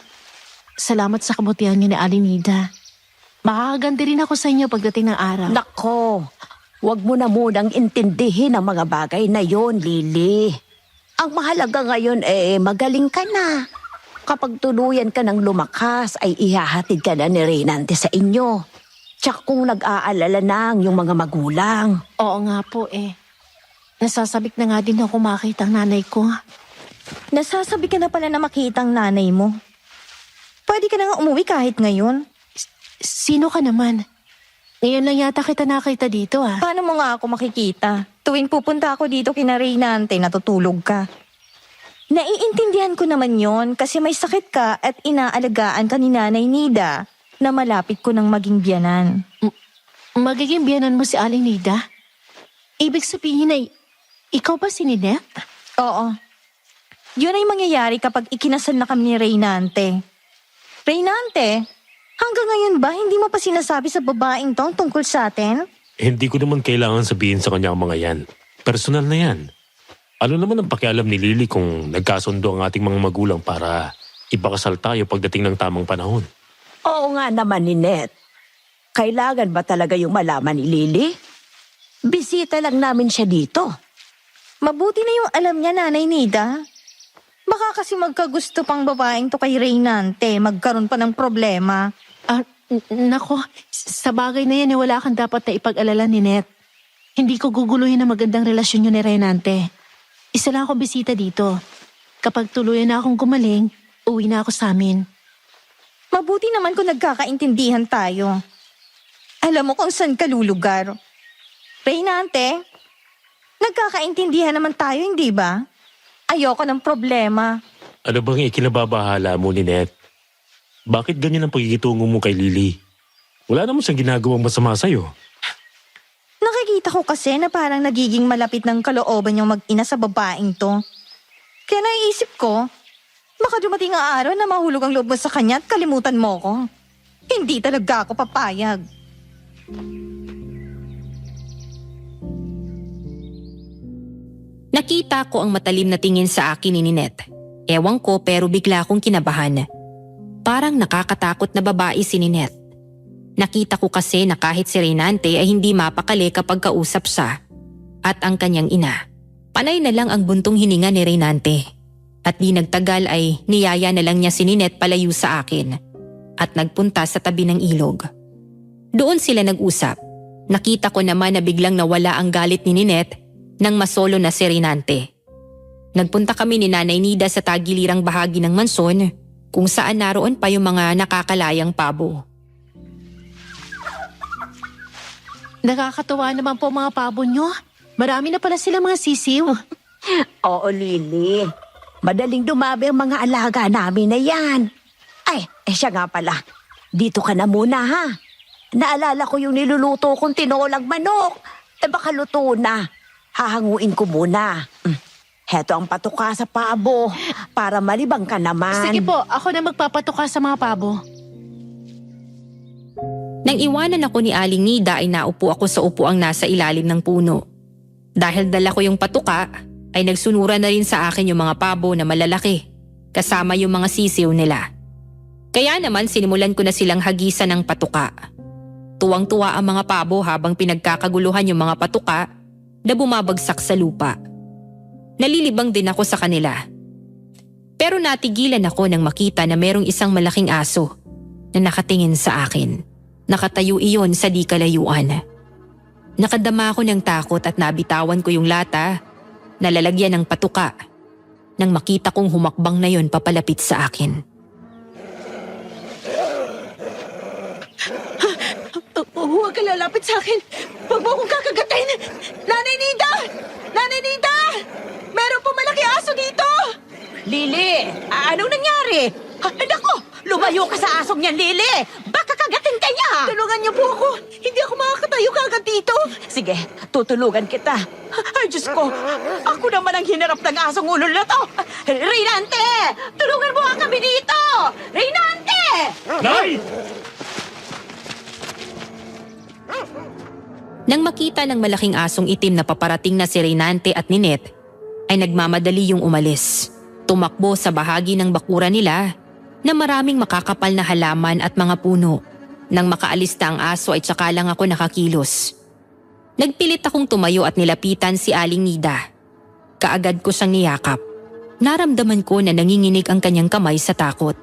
Salamat sa kabutihan niyo ni Aling Nida. Makakaganti rin ako sa inyo pagdating ng araw. Nako, wag mo na munang intindihin ang mga bagay na yon, Lily. Ang mahalaga ngayon magaling ka na. Kapag tuluyan ka ng lumakas ay ihahatid ka na ni Renante sa inyo. Tsaka kung nag-aalala na ang yung mga magulang. Oo nga po eh. Nasasabik na nga din ako makita ang nanay ko. Nasasabi ka na pala na makita ang nanay mo. Pwede ka na nga umuwi kahit ngayon. Sino ka naman? Ngayon lang yata kita nakita dito ah. Paano mo nga ako makikita? Tuwing pupunta ako dito kina Reynante, natutulog ka. Naiintindihan ko naman yon kasi may sakit ka at inaalagaan ka ni Nanay Nida na malapit ko ng maging biyanan. Magiging biyanan mo si Aling Nida? Ibig sabihin ay, ikaw ba si Ninette? Oo. Yun ay mangyayari kapag ikinasal na kami ni Reynante. Reynante, hanggang ngayon ba hindi mo pa sinasabi sa babaeng tong tungkol sa atin? Hindi ko naman kailangan sabihin sa kanya ang mga yan. Personal na yan. Ano naman ang pakialam ni Lily kung nagkasundo ang ating mga magulang para ipakasal tayo pagdating ng tamang panahon? Oo nga naman, Ninette. Kailangan ba talaga yung malaman ni Lily? Bisita lang namin siya dito. Mabuti na yung alam niya, Nanay Nida. Baka kasi magkagusto pang babaeng to kay Reynante, magkaroon pa ng problema. Nako, sa bagay na yan wala kang dapat na ipag-alala, Ninette. Hindi ko guguluhin ang magandang relasyon niyo ni Renante. Isa lang akong bisita dito. Kapag tuluyan na akong gumaling, uwi na ako sa amin. Mabuti naman kung nagkakaintindihan tayo. Alam mo kung saan ka lulugar. Reynante, Nagkakaintindihan naman tayo, hindi ba? Ayoko ng problema. Ano bang ikinababahala mo, Ninette? Bakit ganyan ang pagigitungo mo kay Lily? Wala naman siyang ginagawang masama sa'yo. Nakikita ko kasi na parang nagiging malapit ng kalooban yung mag-ina sa babaeng to. Kaya naiisip ko, baka dumating ang araw na mahulog ang loob mo sa kanya at kalimutan mo ko. Hindi talaga ako papayag. Nakita ko ang matalim na tingin sa akin ni Ninette. Ewan ko pero bigla akong kinabahan. Parang nakakatakot na babae si Ninette. Nakita ko kasi na kahit si Reynante ay hindi mapakali kapag kausap siya. At ang kanyang ina. Panay na lang ang buntong hininga ni Reynante. At di nagtagal ay niyaya na lang niya si Ninette palayo sa akin. At nagpunta sa tabi ng ilog. Doon sila nag-usap. Nakita ko naman na biglang nawala ang galit ni Ninette nang masolo na si Reynante. Nagpunta kami ni Nanay Nida sa tagilirang bahagi ng mansyon kung saan naroon pa yung mga nakakalayang pabo. Nakakatuwa naman po mga pabo nyo. Marami na pala sila mga sisiw. Oo, Lily. Madaling dumami ang mga alaga namin na yan. Ay, siya nga pala. Dito ka na muna, ha? Naalala ko yung niluluto kong tinolang manok. Baka luto na. Hahanguin ko muna. Heto ang patuka sa pabo para malibang ka naman. Sige po, ako na magpapatuka sa mga pabo. Nang iwanan ako ni Aling Nida ay naupo ako sa upuang nasa ilalim ng puno. Dahil dala ko yung patuka, ay nagsunura na rin sa akin yung mga pabo na malalaki, kasama yung mga sisiw nila. Kaya naman sinimulan ko na silang hagisan ng patuka. Tuwang-tuwa ang mga pabo habang pinagkakaguluhan yung mga patuka na bumabagsak sa lupa. Nalilibang din ako sa kanila. Pero natigilan ako nang makita na merong isang malaking aso na nakatingin sa akin. Nakatayo iyon sa di kalayuan. Nakadama ako ng takot at nabitawan ko yung lata na lalagyan ng patuka nang makita kong humakbang na yon papalapit sa akin. Huwag ka lalapit sa akin. Huwag mo akong kakagatin. Nanay Nida! Nanay Nida! Meron po malaki aso dito! Lily, anong nangyari? Nako, lumayo ka sa asong yan, Lily. Baka kagatin ka niya. Tulungan niyo po ako. Hindi ako makakatayo kagad dito. Sige, tutulungan kita. Ay, Diyos ko. Ako naman ang hinarap ng asong ulo na to. Reynante! Tulungan mo nga kami dito! Reynante! Nay! Nang makita ng malaking asong itim na paparating na si Reynante at Ninette, ay nagmamadali yung umalis. Tumakbo sa bahagi ng bakuran nila na maraming makakapal na halaman at mga puno. Nang makaalis na ang aso ay tsaka lang ako nakakilos. Nagpilit akong tumayo at nilapitan si Aling Nida. Kaagad ko siyang niyakap. Naramdaman ko na nanginginig ang kanyang kamay sa takot.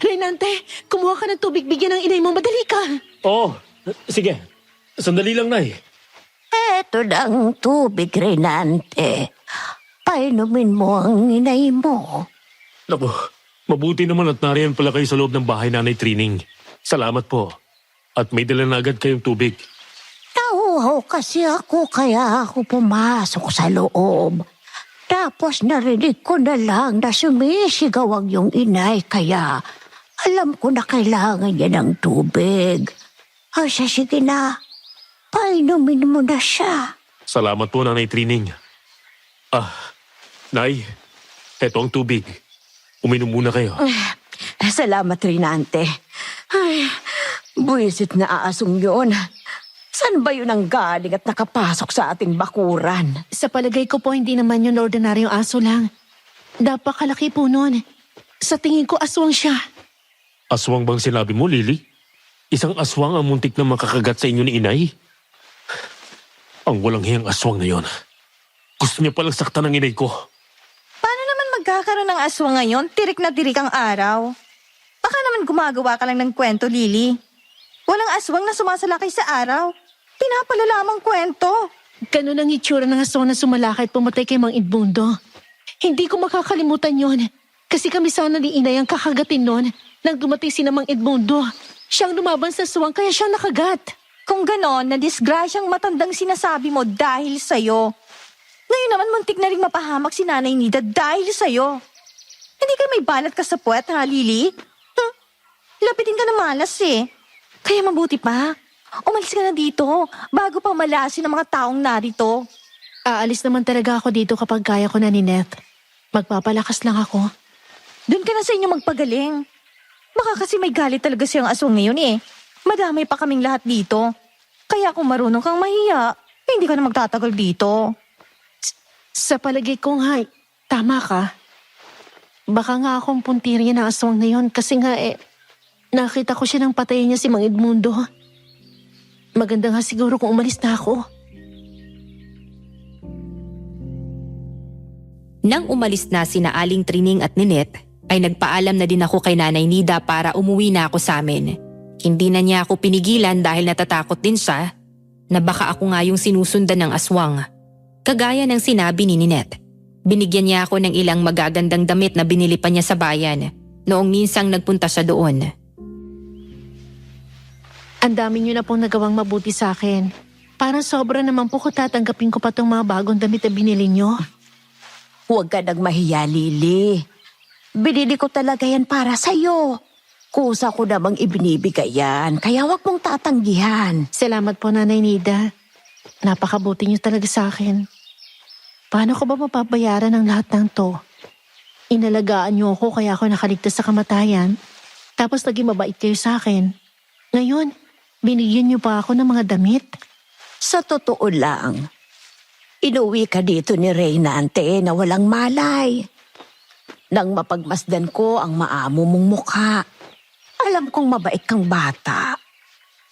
Reynante, kumuha ka ng tubig, bigyan ng inay mo. Madali ka. Oo, sige. Sandali lang, Nay. Eto na ang tubig, Reynante. Painumin mo ang inay mo. Naku, mabuti naman at nariyan pala kayo sa loob ng bahay, Nanay Trining. Salamat po. At may dala na agad kayong tubig. Nauhaw kasi ako kaya ako pumasok sa loob. Tapos narinig ko na lang na sumisigaw ang iyong inay kaya alam ko na kailangan niya ng tubig. Ay, sige na. Painumin mo na siya. Salamat po, Nanay Trining. Nay, eto ang tubig. Uminom muna kayo. Salamat, Reynante. Ay, buwisit na aasong yun. Saan ba yun ang galing at nakapasok sa ating bakuran? Sa palagay ko po, hindi naman yun ordinaryong aso lang. Napakalaki po nun. Sa tingin ko, aswang siya. Aswang bang sinabi mo, Lily? Isang aswang ang muntik na makakagat sa inyo ni inay? Ang walang hiyang aswang na yon. Gusto niya palang saktan ng inay ko. Paano naman magkakaroon ng aswang ngayon? Tirik na tirik ang araw. Baka naman gumagawa ka lang ng kwento, Lily. Walang aswang na sumasalakay sa araw. Pinapalala ang kwento. Ganun ang itsura ng aswang na sumalakay at pumatay kay Mang Edmundo. Hindi ko makakalimutan yon. Kasi kami sana ni inay ang kakagatin nun nang dumating si Mang Edmundo. Siyang lumaban sa aswang kaya siya nakagat. Kung ganon, na-disgrasyang matandang sinasabi mo dahil sa'yo. Ngayon naman muntik na rin mapahamak si Nanay Nida dahil sa'yo. Hindi ka may balat ka sa puwet, ha, Lily? Lapitin ka na malas eh. Kaya mabuti pa. Umalis ka na dito bago pa malasin ng mga taong narito. Aalis naman talaga ako dito kapag kaya ko na ni Net. Magpapalakas lang ako. Doon ka na sa inyo magpagaling. Baka kasi may galit talaga siyang aswang ngayon eh. Madamay pa kaming lahat dito. Kaya kung marunong kang mahiya, hindi ka na magtatagal dito. Sa palagay ko nga, tama ka. Baka nga akong puntirya na aswang na yun kasi nga nakita ko siya nang patayin niya si Mang Edmundo. Maganda nga siguro kung umalis na ako. Nang umalis na sina Aling Trining at Ninette, ay nagpaalam na din ako kay Nanay Nida para umuwi na ako sa amin. Hindi na niya ako pinigilan dahil natatakot din siya na baka ako nga yung sinusundan ng aswang. Kagaya ng sinabi ni Ninette, binigyan niya ako ng ilang magagandang damit na binili pa niya sa bayan noong minsang nagpunta siya doon. Ang dami niyo na pong nagawang mabuti sa akin. Parang sobra naman po ko tatanggapin ko pa tong mga bagong damit na binili niyo. Huwag ka nang mahiya, Lily. Binili ko talaga yan para sa'yo. Kusa ko namang ibinibigay yan, kaya huwag mong tatanggihan. Salamat po, Nanay Nida. Napakabuti niyo talaga sa akin. Paano ko ba mapapayaran ang lahat ng to? Inalagaan niyo ako kaya ako nakaligtas sa kamatayan. Tapos naging mabait kayo sa akin. Ngayon, binigyan niyo pa ako ng mga damit. Sa totoo lang, inuwi ka dito ni Reynante na walang malay. Nang mapagmasdan ko ang maamo mong mukha, alam kong mabait kang bata.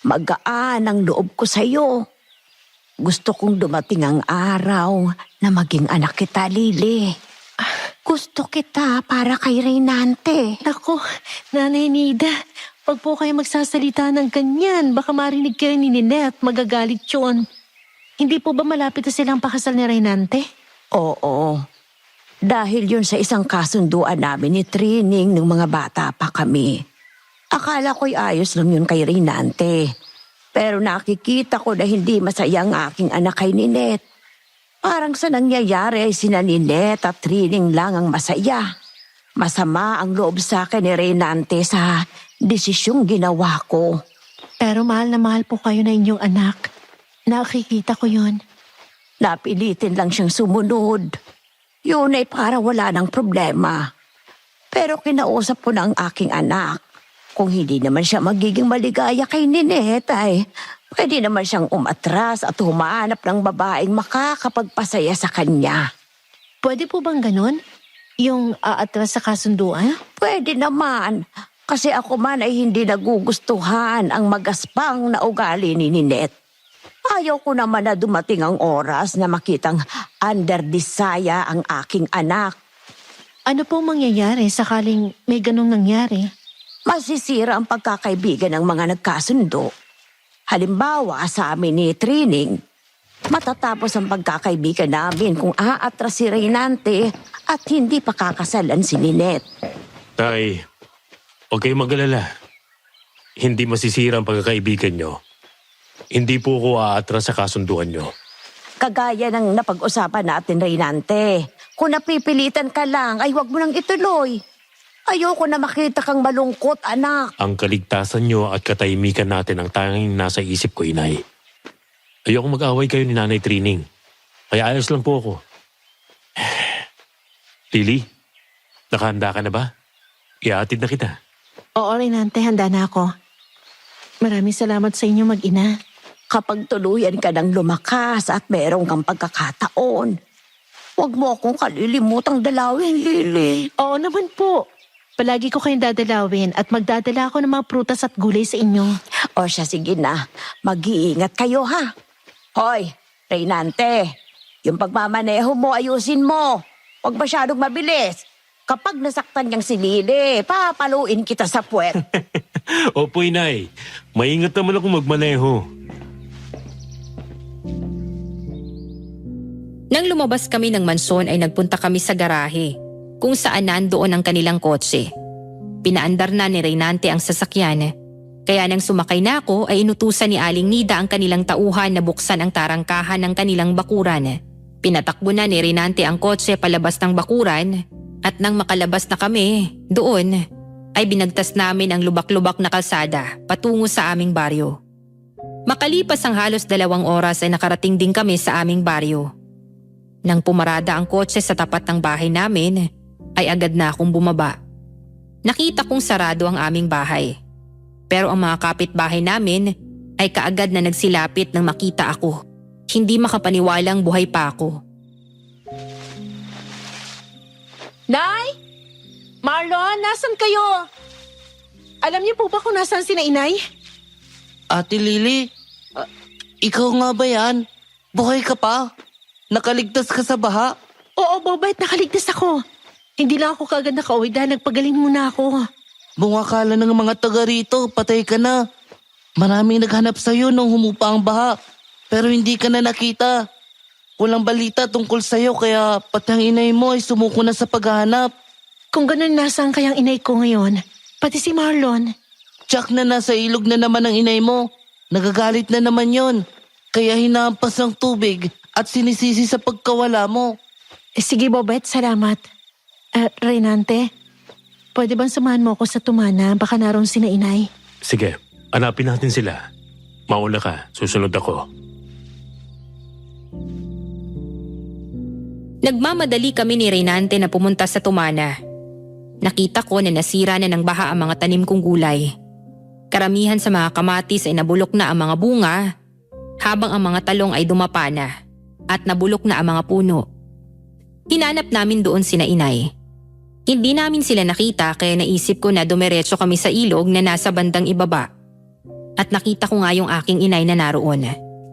Magaan ang loob ko sa'yo. Gusto kong dumating ang araw na maging anak kita, Lily. Gusto kita para kay Reynante. Naku, Nanay Nida, wag po kayo magsasalita ng ganyan. Baka marinig kayo ni Ninette, magagalit yun. Hindi po ba malapit na silang pakasal ni Reynante? Oo. Dahil yun sa isang kasunduan namin ni Trining ng mga bata pa kami. Akala ko'y ayos lang yun kay Reynante. Pero nakikita ko na hindi masaya ang aking anak kay Ninette. Parang sa nangyayari ay sina Ninette at Trining lang ang masaya. Masama ang loob sa akin ni Reynante sa desisyong ginawa ko. Pero mahal na mahal po kayo na inyong anak. Nakikita ko yun. Napilitin lang siyang sumunod. Yun ay para wala ng problema. Pero kinausap ko na ang aking anak. Kung hindi naman siya magiging maligaya kay Ninette ay pwede naman siyang umatras at humanap ng babaeng makakapagpasaya sa kanya. Pwede po bang ganun? Yung aatras sa kasunduan? Pwede naman. Kasi ako man ay hindi nagugustuhan ang magaspang na ugali ni Ninette. Ayaw ko naman na dumating ang oras na makitang underdesaya ang aking anak. Ano pong mangyayari sakaling may ganung nangyari? Masisira ang pagkakaibigan ng mga nagkasundo. Halimbawa sa amin ni Trining, matatapos ang pagkakaibigan namin kung aatras si Reynante at hindi pa kakasalan si Ninette. Tay, huwag kayong mag-alala. Hindi masisira ang pagkakaibigan nyo. Hindi po ko aatras sa kasunduan nyo. Kagaya ng napag-usapan natin, Reynante. Kung napipilitan ka lang, ay wag mo nang ituloy. Ayoko na makita kang malungkot, anak. Ang kaligtasan nyo at katahimikan natin ang tanging nasa isip ko, Inay. Ayoko mag-away kayo ni Nanay Trining. Kaya ayos lang po ako. Lily, nakahanda ka na ba? Iatid na kita. Oo, Reynante, handa na ako. Maraming salamat sa inyo, mag-ina. Kapag tuluyan ka ng lumakas at meron kang pagkakataon, huwag mo akong kalilimutang dalawin, Lily. Oo naman po. Palagi ko kayong dadalawin at magdadala ako ng mga prutas at gulay sa inyo. O siya, sige na. Mag-iingat kayo, ha? Hoy, Reynante, yung pagmamaneho mo, ayusin mo. Huwag masyadong mabilis. Kapag nasaktan niyang si Lily, papaluin kita sa puwet. Opo, Inay. Maingat naman ako magmaneho. Nang lumabas kami ng mansyon ay nagpunta kami sa garahe kung saan nandoon ang kanilang kotse. Pinaandar na ni Reynante ang sasakyan Kaya nang sumakay na ako ay inutusan ni Aling Nida ang kanilang tauhan na buksan ang tarangkahan ng kanilang bakuran. Pinatakbo na ni Renante ang kotse palabas ng bakuran at nang makalabas na kami doon ay binagtas namin ang lubak-lubak na kalsada patungo sa aming baryo. Makalipas ang halos 2 oras ay nakarating din kami sa aming baryo. Nang pumarada ang kotse sa tapat ng bahay namin ay agad na akong bumaba. Nakita kong sarado ang aming bahay. Pero ang mga kapitbahay namin ay kaagad na nagsilapit nang makita ako. Hindi makapaniwalang buhay pa ako. Nay! Marlon, nasan kayo? Alam niyo po ba kung nasan sina inay? Ate Lily, ikaw nga ba yan? Buhay ka pa? Nakaligtas ka sa baha? Oo, Bobet, nakaligtas ako. Hindi lang ako kaagad nakauwi dahil nagpagaling muna ako. Bungakala ng mga taga rito, patay ka na. Maraming naghanap sa'yo nung humupa ang baha. Pero hindi ka na nakita. Walang balita tungkol sa'yo kaya pati ang inay mo ay sumuko na sa paghahanap. Kung ganun, nasaan kayang inay ko ngayon? Pati si Marlon. Tsak na nasa ilog na naman ang inay mo. Nagagalit na naman yon. Kaya hinampas ng tubig at sinisisi sa pagkawala mo. Sige, Bobet, salamat. Renante, pwede bang samahan mo ako sa Tumana? Baka naroon sina inay. Sige, hanapin natin sila. Mauna ka, susunod ako. Nagmamadali kami ni Renante na pumunta sa Tumana. Nakita ko na nasira na ng baha ang mga tanim kong gulay. Karamihan sa mga kamatis ay nabulok na ang mga bunga, habang ang mga talong ay dumapa na at nabulok na ang mga puno. Hinanap namin doon sina inay. Hindi namin sila nakita kaya naisip ko na dumiretso kami sa ilog na nasa bandang ibaba. At nakita ko nga yung aking inay na naroon.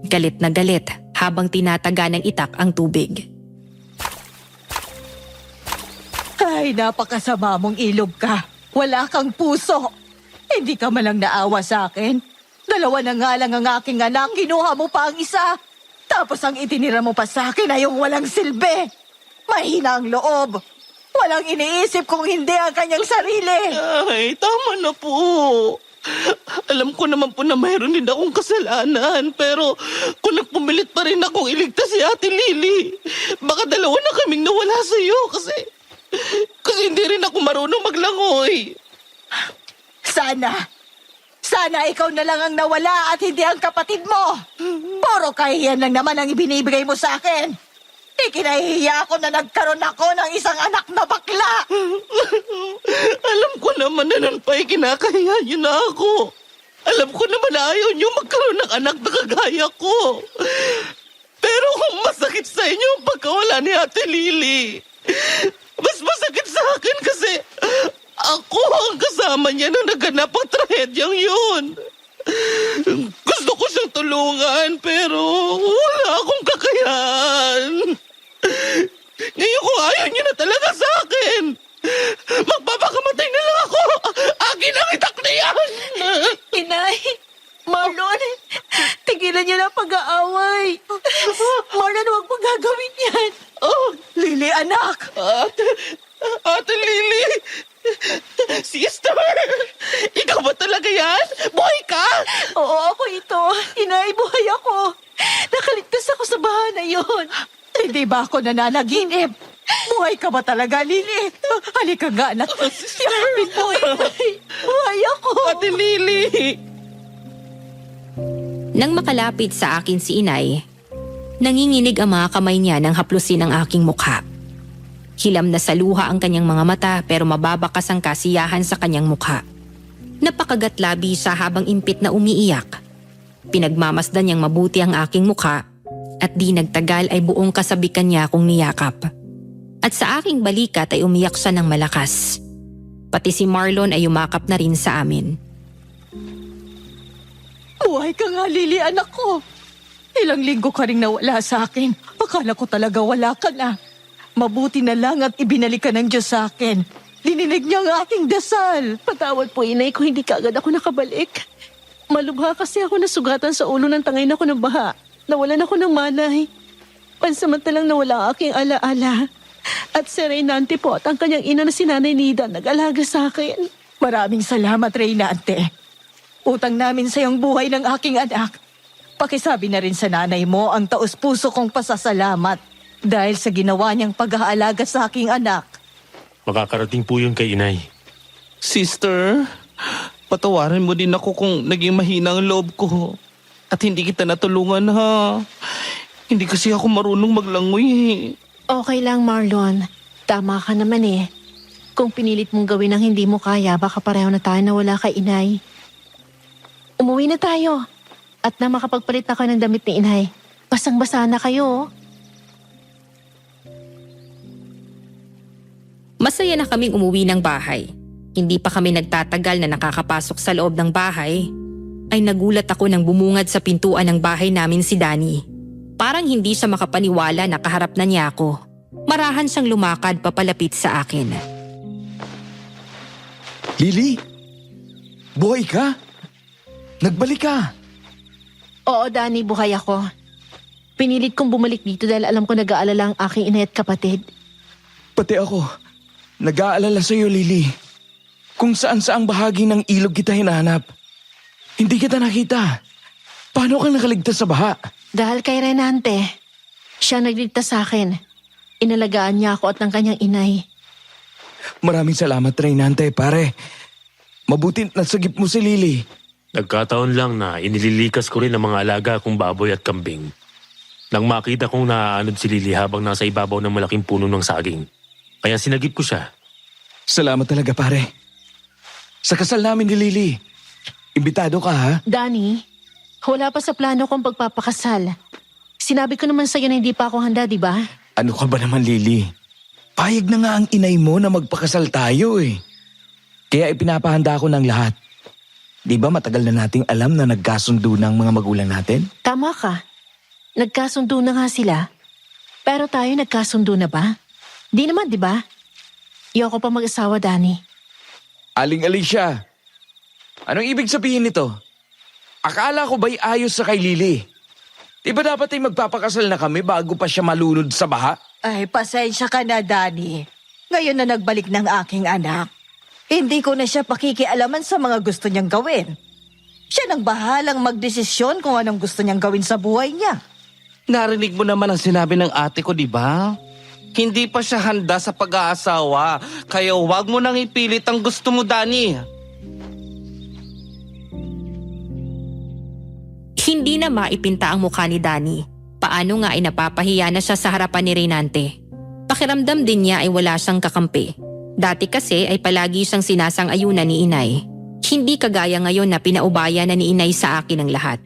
Galit na galit habang tinataga ng itak ang tubig. Ay, napakasama mong ilog ka. Wala kang puso. Hindi ka man lang naawa sa akin. 2 na nga lang ang aking anak, kinuha mo pa ang isa. Tapos ang itinira mo pa sa akin ay yung walang silbi. Mahina ang loob. Walang iniisip kung hindi ang kanyang sarili. Ay, tama na po. Alam ko naman po na mayroon din akong kasalanan. Pero kung nagpumilit pa rin akong iligtas si Ate Lily, baka 2 na kaming nawala sa'yo kasi hindi rin ako marunong maglangoy. Sana ikaw na lang ang nawala at hindi ang kapatid mo. Puro kahiyan lang naman ang ibinibigay mo sa akin. Ikinahihiya ako na nagkaroon ako ng isang anak na bakla. Alam ko naman na nun pa kinakahiya niyo na ako. Alam ko naman na ayaw niyo magkaroon ng anak na kagaya ko. Pero kung masakit sa inyo ang pagkawala ni Ate Lily, mas masakit sa akin kasi ako ang kasama niya nung naganap ang trahedyang yun. Gusto ko siyang tulungan pero wala akong kakayahan. Ngayon kung ayaw niyo na talaga sa akin, magpapakamatay na lang ako. Akin ang itak na yan. Inay! Marlon! Tigilan niyo na pag-aaway! Marlon, huwag mo gagawin yan! Oh, Lily, anak! Ate Lily! Sister! Ikaw ba talaga yan? Buhay ka? Oo, ako ito. Inay, buhay ako. Nakaligtas ako sa baha na yun. Hindi ba ako nananaginip? Buhay ka ba talaga, Lily? Halika nga, anak. Yakapin mo, inay. Buhay ako. Ate Lily! Nang makalapit sa akin si inay, nanginginig ang mga kamay niya nang haplusin ang aking mukha. Hilam na sa luha ang kanyang mga mata pero mababakas ang kasiyahan sa kanyang mukha. Napakagatlabi siya habang impit na umiiyak. Pinagmamasdan niyang mabuti ang aking mukha at di nagtagal ay buong kasabikan niya akong niyakap. At sa aking balikat ay umiyak siya ng malakas. Pati si Marlon ay umakap na rin sa amin. Buhay ka nga, Lily, anak ko. Ilang linggo ka rin nawala sa akin. Akala ko talaga wala ka na. Mabuti na lang at ibinalik ka ng Diyos sa akin. Dininig niya ang aking dasal. Patawad po, inay, kung hindi kaagad ako nakabalik. Malubha kasi ako nasugatan sa ulo ng tangay na ako ng baha. Nawalan ako ng manay. Pansamantalang nawala ang aking alaala. At si Reynante po at ang kanyang ina na si Nanay Nida nag-alaga sa akin. Maraming salamat, Reynante. Utang namin sa iyong buhay ng aking anak. Pakisabi na rin sa nanay mo ang taos-puso kong pasasalamat dahil sa ginawa niyang pag-aalaga sa aking anak. Makakarating po yun kay inay. Sister, patawarin mo din ako kung naging mahina ang loob ko. At hindi kita natulungan ha. Hindi kasi ako marunong maglangoy eh. Okay lang, Marlon. Tama ka naman eh. Kung pinilit mong gawin ang hindi mo kaya, baka pareho na tayo na wala kay inay. Umuwi na tayo. At na makapagpalit na ka ng damit ni inay. Basang-basa na kayo. Masaya na kaming umuwi ng bahay. Hindi pa kami nagtatagal na nakakapasok sa loob ng bahay, ay nagulat ako nang bumungad sa pintuan ng bahay namin si Danny. Parang hindi siya makapaniwala na kaharap na niya ako. Marahan siyang lumakad papalapit sa akin. Lily? Buhay ka? Nagbalik ka? Oo, Danny, buhay ako. Pinilit kong bumalik dito dahil alam ko nag-aalala ang aking inay at kapatid. Pati ako. Nag-aalala sa'yo, Lily. Kung saan-saang bahagi ng ilog kita hinahanap. Hindi kita nakita. Paano kang nakaligtas sa baha? Dahil kay Renante, siya nagligtas sa akin. Inalagaan niya ako at ng kanyang inay. Maraming salamat, Reynante, pare. Mabuti nasagip mo si Lily. Nagkataon lang na inililikas ko rin ang mga alaga kong baboy at kambing. Nang makita kong naaanod si Lily habang nasa ibabaw ng malaking puno ng saging. Kaya sinagip ko siya. Salamat talaga, pare. Sa kasal namin ni Lily. Imbitado ka, ha? Danny, wala pa sa plano kong pagpapakasal. Sinabi ko naman sa'yo na hindi pa ako handa, di ba? Ano ka ba naman, Lily? Payag na nga ang inay mo na magpakasal tayo eh. Kaya ipinapahanda ko ng lahat. Di ba matagal na nating alam na nagkasundo ng mga magulang natin? Tama ka. Nagkasundo na nga sila. Pero tayo nagkasundo na ba? Di naman, di ba? Iyoko pa mag-asawa, Danny. Aling Alicia, anong ibig sabihin nito? Akala ko ba'y ayos sa kay Lily? Di ba dapat ay magpapakasal na kami bago pa siya malunod sa baha? Ay, pasensya ka na, Danny. Ngayon na nagbalik ng aking anak. Hindi ko na siya pakikialaman sa mga gusto niyang gawin. Siya nang bahalang magdesisyon kung anong gusto niyang gawin sa buhay niya. Narinig mo naman ang sinabi ng ate ko, di ba? Hindi pa siya handa sa pag-aasawa. Kaya huwag mo nang ipilit ang gusto mo, Danny. Hindi na maipinta ang mukha ni Danny. Paano nga ay napapahiya na siya sa harapan ni Reynante. Pakiramdam din niya ay wala siyang kakampi. Dati kasi ay palagi siyang sinasang-ayunan ni inay. Hindi kagaya ngayon na pinaubaya na ni inay sa akin ang lahat.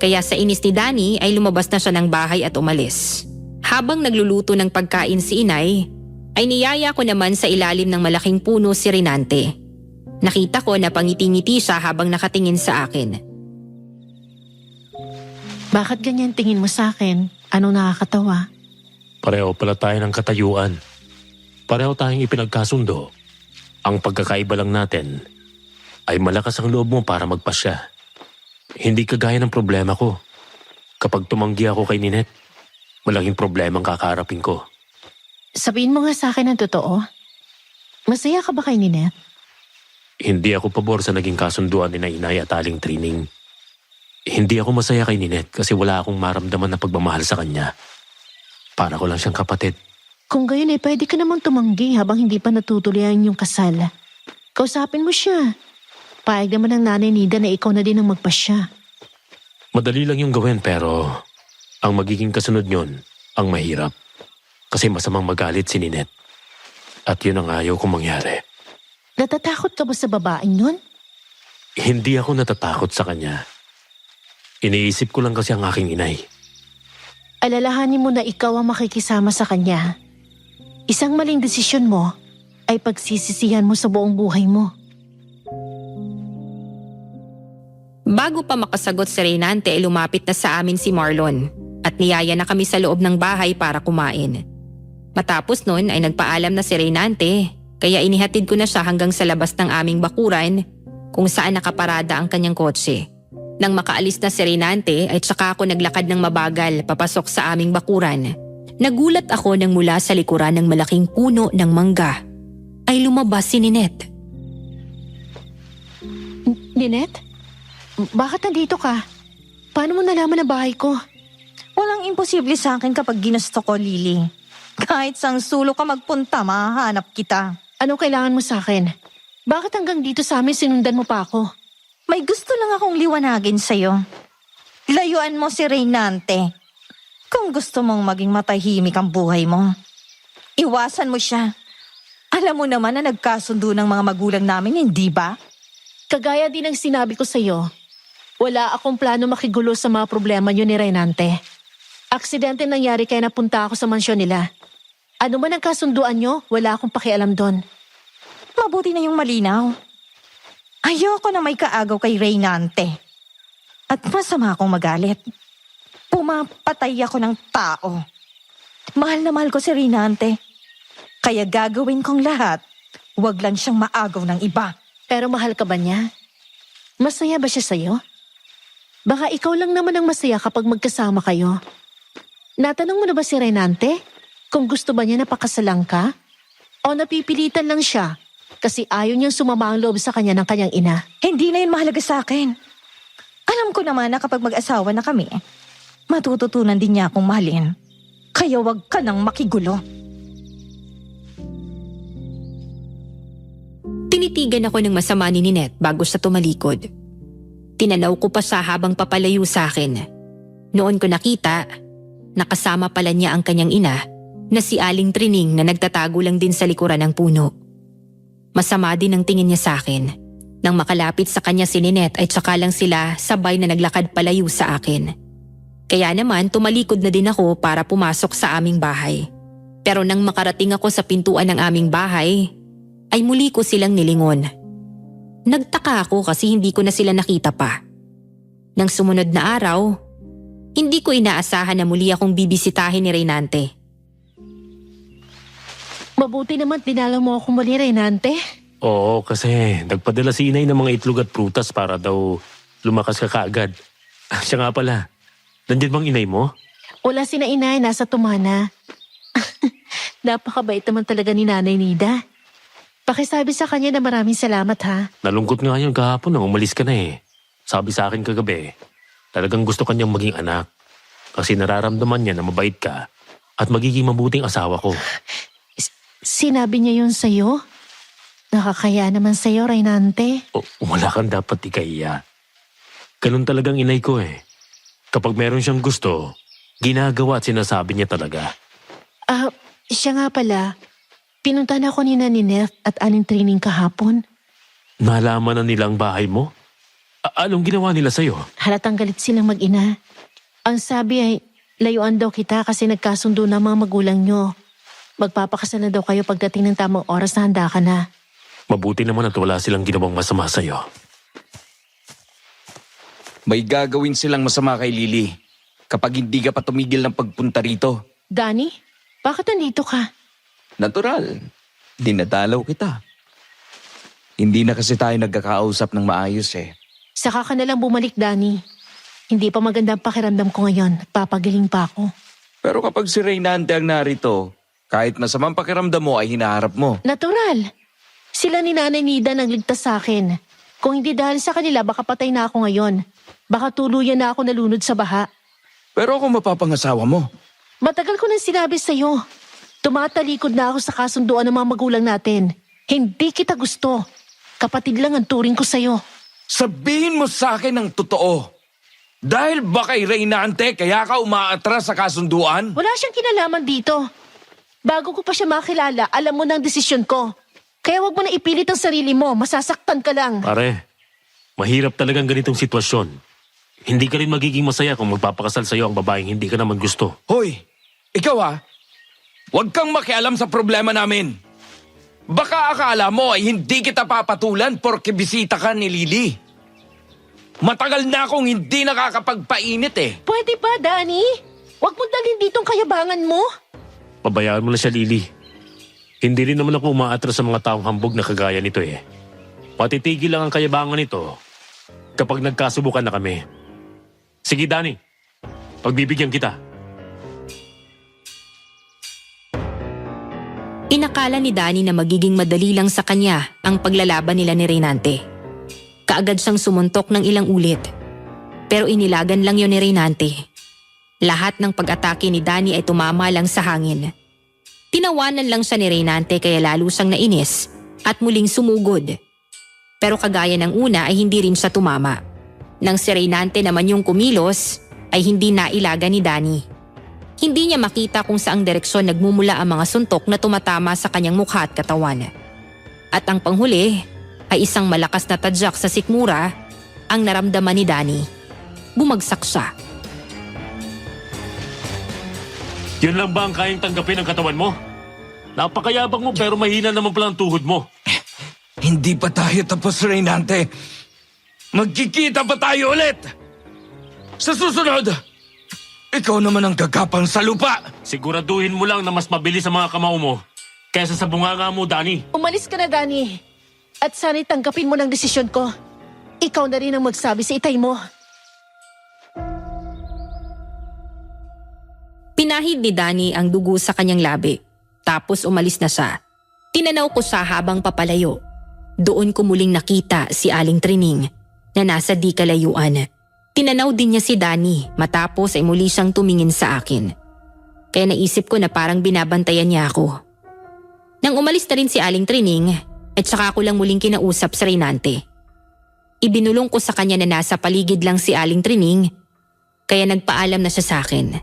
Kaya sa inis ni Danny ay lumabas na siya ng bahay at umalis. Habang nagluluto ng pagkain si inay, ay niyaya ko naman sa ilalim ng malaking puno si Reynante. Nakita ko na pangiti-ngiti siya habang nakatingin sa akin. Bakit ganyan tingin mo sa akin? Anong nakakatawa? Pareho pala tayo ng katayuan. Pareho tayong ipinagkasundo. Ang pagkakaiba lang natin ay malakas ang loob mo para magpasya. Hindi kagaya ng problema ko. Kapag tumanggi ako kay Ninette, malaking problema ang kakaharapin ko. Sabihin mo nga sa akin ang totoo. Masaya ka ba kay Ninette? Hindi ako pabor sa naging kasunduan ni na inay at aling training. Hindi ako masaya kay Ninette kasi wala akong maramdaman na pagmamahal sa kanya. Para ko lang siyang kapatid. Kung gayon ay pwede ka namang tumanggi habang hindi pa natutuloy ang inyong kasal. Kausapin mo siya. Payag naman ng nanay Nida na ikaw na din ang magpasya. Madali lang yung gawin pero ang magiging kasunod nyon ang mahirap. Kasi masamang magalit si Ninette. At yun ang ayaw kong mangyari. Natatakot ka ba sa babaeng nun? Hindi ako natatakot sa kanya. Iniisip ko lang kasi ang aking inay. Alalahanin mo na ikaw ang makikisama sa kanya. Isang maling desisyon mo ay pagsisisihan mo sa buong buhay mo. Bago pa makasagot si Reynante ay lumapit na sa amin si Marlon at niyaya na kami sa loob ng bahay para kumain. Matapos nun ay nagpaalam na si Reynante kaya inihatid ko na siya hanggang sa labas ng aming bakuran kung saan nakaparada ang kanyang kotse. Nang makaalis na si Reynante ay tsaka ako naglakad ng mabagal papasok sa aming bakuran. Nagulat ako nang mula sa likuran ng malaking puno ng mangga ay lumabas si Ninette. Ninette? Bakit nandito ka? Paano mo nalaman na bahay ko? Walang imposible sa akin kapag ginusto ko, Lily. Kahit sang sulok ka magpunta, mahahanap kita. Anong kailangan mo sa akin? Bakit hanggang dito sa amin sinundan mo pa ako? May gusto lang akong liwanagin sa'yo. Layuan mo si Reynante. Kung gusto mong maging matahimik ang buhay mo, iwasan mo siya. Alam mo naman na nagkasundo ng mga magulang namin, hindi ba? Kagaya din ng sinabi ko sa'yo, wala akong plano makigulo sa mga problema niyo ni Reynante. Aksidente nangyari kaya napunta ako sa mansyon nila. Ano man ang kasunduan niyo, wala akong pakialam doon. Mabuti na yung malinaw. Ayoko na may kaagaw kay Reynante. At masama akong magalit. Pumapatay ako ng tao. Mahal na mahal ko si Reynante. Kaya gagawin kong lahat. Huwag lang siyang maagaw ng iba. Pero mahal ka ba niya? Masaya ba siya sa'yo? Baka ikaw lang naman ang masaya kapag magkasama kayo. Natanong mo na ba si Reynante? Kung gusto ba niya na pakasalan ka? O napipilitan lang siya kasi ayaw niyang sumama ang loob sa kanya ng kanyang ina? Hindi na yun mahalaga sa akin. Alam ko naman na kapag mag-asawa na kami, matututunan din niya akong mahalin. Kaya wag ka nang makigulo. Tinitigan ako ng masama ni Ninette bago siya tumalikod. Tinanaw ko pa siya habang papalayo sa akin. Noon ko nakita, nakasama pala niya ang kanyang ina na si Aling Trining na nagtatago lang din sa likuran ng puno. Masama din ang tingin niya sa akin. Nang makalapit sa kanya si Ninette ay tsaka lang sila sabay na naglakad palayo sa akin. Kaya naman tumalikod na din ako para pumasok sa aming bahay. Pero nang makarating ako sa pintuan ng aming bahay, ay muli ko silang nilingon. Nagtaka ako kasi hindi ko na sila nakita pa. Nang sumunod na araw, hindi ko inaasahan na muli akong bibisitahin ni Reynante. Mabuti naman dinala mo ako muli, Reynante. Oo, kasi nagpadala si inay ng mga itlog at prutas para daw lumakas ka kaagad. Siya nga pala, nandyan bang inay mo? Wala si na inay, nasa tumana. Napakabait naman talaga ni Nanay Nida. Pakisabi sa kanya na maraming salamat ha. Nalungkot nga yun kahapon nang umalis ka na eh. Sabi sa akin kagabi, talagang gusto kanyang maging anak. Kasi nararamdaman niya na mabait ka at magiging mabuting asawa ko. Sinabi niya yun sa'yo? Nakakaya naman sa'yo, Reynante. Wala kang dapat ikaiya. Ganun talagang inay ko eh. Kapag meron siyang gusto, ginagawa at sinasabi niya talaga. Siya nga pala. Pinunta na ako ni Ninette at Aling Trining kahapon. Nalaman na nila ang bahay mo? Anong ginawa nila sa'yo? Halatang galit silang mag-ina. Ang sabi ay, layuan daw kita kasi nagkasundo na mga magulang nyo. Magpapakasal na daw kayo pagdating ng tamang oras na handa ka na. Mabuti naman at wala silang ginawang masama sa'yo. May gagawin silang masama kay Lily kapag hindi ka pa tumigil ng pagpunta rito. Danny, bakit nandito ka? Natural. Dinadalaw kita. Hindi na kasi tayo nagkakausap ng maayos eh. Saka ka na lang bumalik, Danny. Hindi pa magandang pakiramdam ko ngayon at papagaling pa ako. Pero kapag si Reynante ang narito, kahit masamang pakiramdam mo ay hinaharap mo. Natural. Sila ni Nanay Nida nang ligtas sa akin. Kung hindi dahil sa kanila, baka patay na ako ngayon. Baka tuluyan na ako nalunod sa baha. Pero ako mapapangasawa mo. Matagal ko nang sinabi sa'yo. Tumatalikod na ako sa kasunduan ng mga magulang natin. Hindi kita gusto. Kapatid lang ang turing ko sa'yo. Sabihin mo sa akin ang totoo. Dahil ba kay Reynante kaya ka umaatras sa kasunduan? Wala siyang kinalaman dito. Bago ko pa siya makilala, alam mo na ang desisyon ko. Kaya wag mo na ipilit ang sarili mo, masasaktan ka lang. Pare, mahirap talagang ganitong sitwasyon. Hindi ka rin magiging masaya kung magpapakasal sa'yo ang babaeng hindi ka naman gusto. Hoy, ikaw ha? Huwag kang makialam sa problema namin. Baka akala mo ay hindi kita papatulan porke bisita ka ni Lily. Matagal na akong hindi nakakapagpainit eh. Pwede ba, Danny? Wag mo dalhin ditong kayabangan mo. Pabayaan mo na siya, Lily. Hindi rin naman ako umaatras sa mga taong hambog na kagaya nito eh. Matitigil lang ang kayabangan nito kapag nagkasubukan na kami. Sige, Danny. Pagbibigyan kita. Inakala ni Danny na magiging madali lang sa kanya ang paglalaban nila ni Reynante. Kaagad siyang sumuntok ng ilang ulit. Pero inilagan lang yon ni Reynante. Lahat ng pag-atake ni Danny ay tumama lang sa hangin. Tinawanan lang siya ni Reynante kaya lalo siyang nainis at muling sumugod. Pero kagaya ng una ay hindi rin siya tumama. Nang si Reynante naman yung kumilos ay hindi nailaga ni Danny. Hindi niya makita kung saang direksyon nagmumula ang mga suntok na tumatama sa kanyang mukha at katawan. At ang panghuli ay isang malakas na tadyak sa sikmura ang naramdaman ni Danny. Bumagsak siya. Yun lang ba ang kayang tanggapin ng katawan mo? Napakayabang mo pero mahina naman pala ang tuhod mo. Hindi pa tayo tapos, Reynante. Magkikita pa tayo ulit! Sa susunod, ikaw naman ang gagapang sa lupa! Siguraduhin mo lang na mas mabilis ang mga kamao mo kaysa sa bunganga mo, Danny. Umalis ka na, Danny. At sana'y tanggapin mo ng desisyon ko. Ikaw na rin ang magsabi sa itay mo. Pinahid ni Danny ang dugo sa kanyang labi. Tapos umalis na siya. Tinanaw ko siya habang papalayo. Doon ko muling nakita si Aling Trining na nasa di kalayuan. Tinanaw din niya si Danny matapos ay muli siyang tumingin sa akin. Kaya naisip ko na parang binabantayan niya ako. Nang umalis na rin si Aling Trining at saka ako lang muling kinausap sa Reynante. Ibinulong ko sa kanya na nasa paligid lang si Aling Trining kaya nagpaalam na siya sa akin.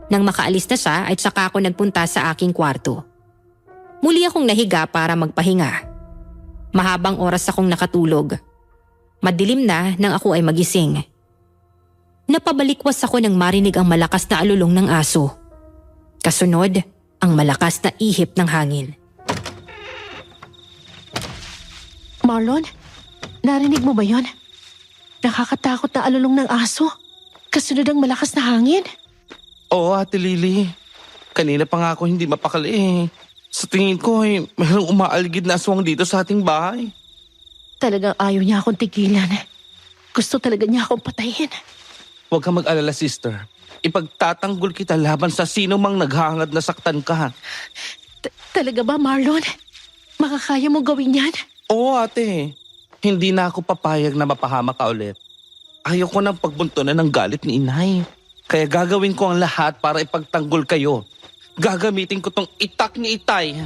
Nang makaalis na siya ay saka ako nagpunta sa aking kwarto. Muli akong nahiga para magpahinga. Mahabang oras akong nakatulog. Madilim na nang ako ay magising. Napabalikwas ako nang marinig ang malakas na alulong ng aso. Kasunod, ang malakas na ihip ng hangin. Marlon, narinig mo ba yon? Nakakatakot na alulong ng aso. Kasunod ang malakas na hangin. Oo, Ate Lily. Kanina pa nga ako hindi mapakali eh. Sa tingin ko ay mayroong umaaligid na aswang dito sa ating bahay. Talagang ayaw niya akong tigilan. Gusto talaga niya akong patayin. Huwag kang mag-alala, sister. Ipagtatanggol kita laban sa sino mang naghahangad na saktan ka. Talaga ba, Marlon? Makakaya mo gawin yan? Oo, ate. Hindi na ako papayag na mapahama ka ulit. Ayaw ko nang pagbuntunan ng galit ni inay. Kaya gagawin ko ang lahat para ipagtanggol kayo. Gagamitin ko tong itak ni Itay.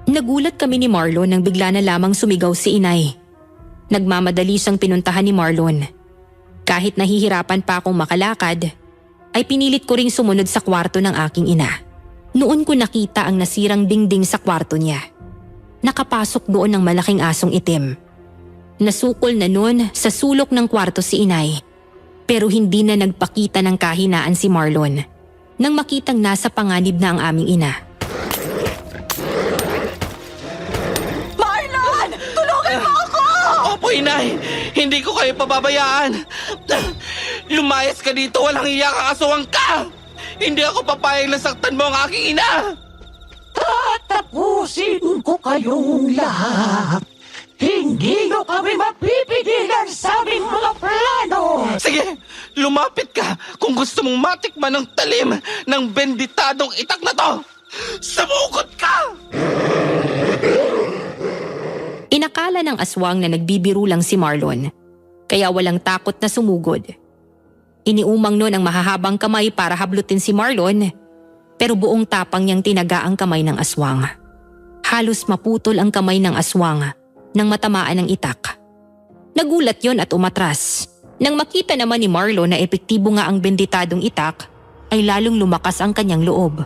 Nagulat kami ni Marlon nang bigla na lamang sumigaw si Inay. Nagmamadali siyang pinuntahan ni Marlon. Kahit nahihirapan pa akong makalakad, ay pinilit ko ring sumunod sa kwarto ng aking ina. Noon ko nakita ang nasirang dingding sa kwarto niya. Nakapasok doon ng malaking asong itim. Nasukol na noon sa sulok ng kwarto si Inay. Pero hindi na nagpakita ng kahinaan si Marlon nang makitang nasa panganib na ang aming ina. Marlon! Tulungan mo ako! Opo, inay! Hindi ko kayo pababayaan! Lumayas ka dito, walang iya kang aswang ka! Hindi ako papayag na saktan mo ang aking ina! Tatapusin ko kayong lahat. Hindi nyo kami mapipigilan sa aming mga plano! Sige, lumapit ka kung gusto mong matikman ng talim ng benditadong itak na to! Sumukot ka! Inakala ng aswang na nagbibiro lang si Marlon, kaya walang takot na sumugod. Iniumang noon ang mahahabang kamay para hablutin si Marlon, pero buong tapang niyang tinaga ang kamay ng aswang. Halos maputol ang kamay ng aswang nang matamaan ng itak. Nagulat yon at umatras. Nang makita naman ni Marlon na epektibo nga ang benditadong itak, ay lalong lumakas ang kanyang loob.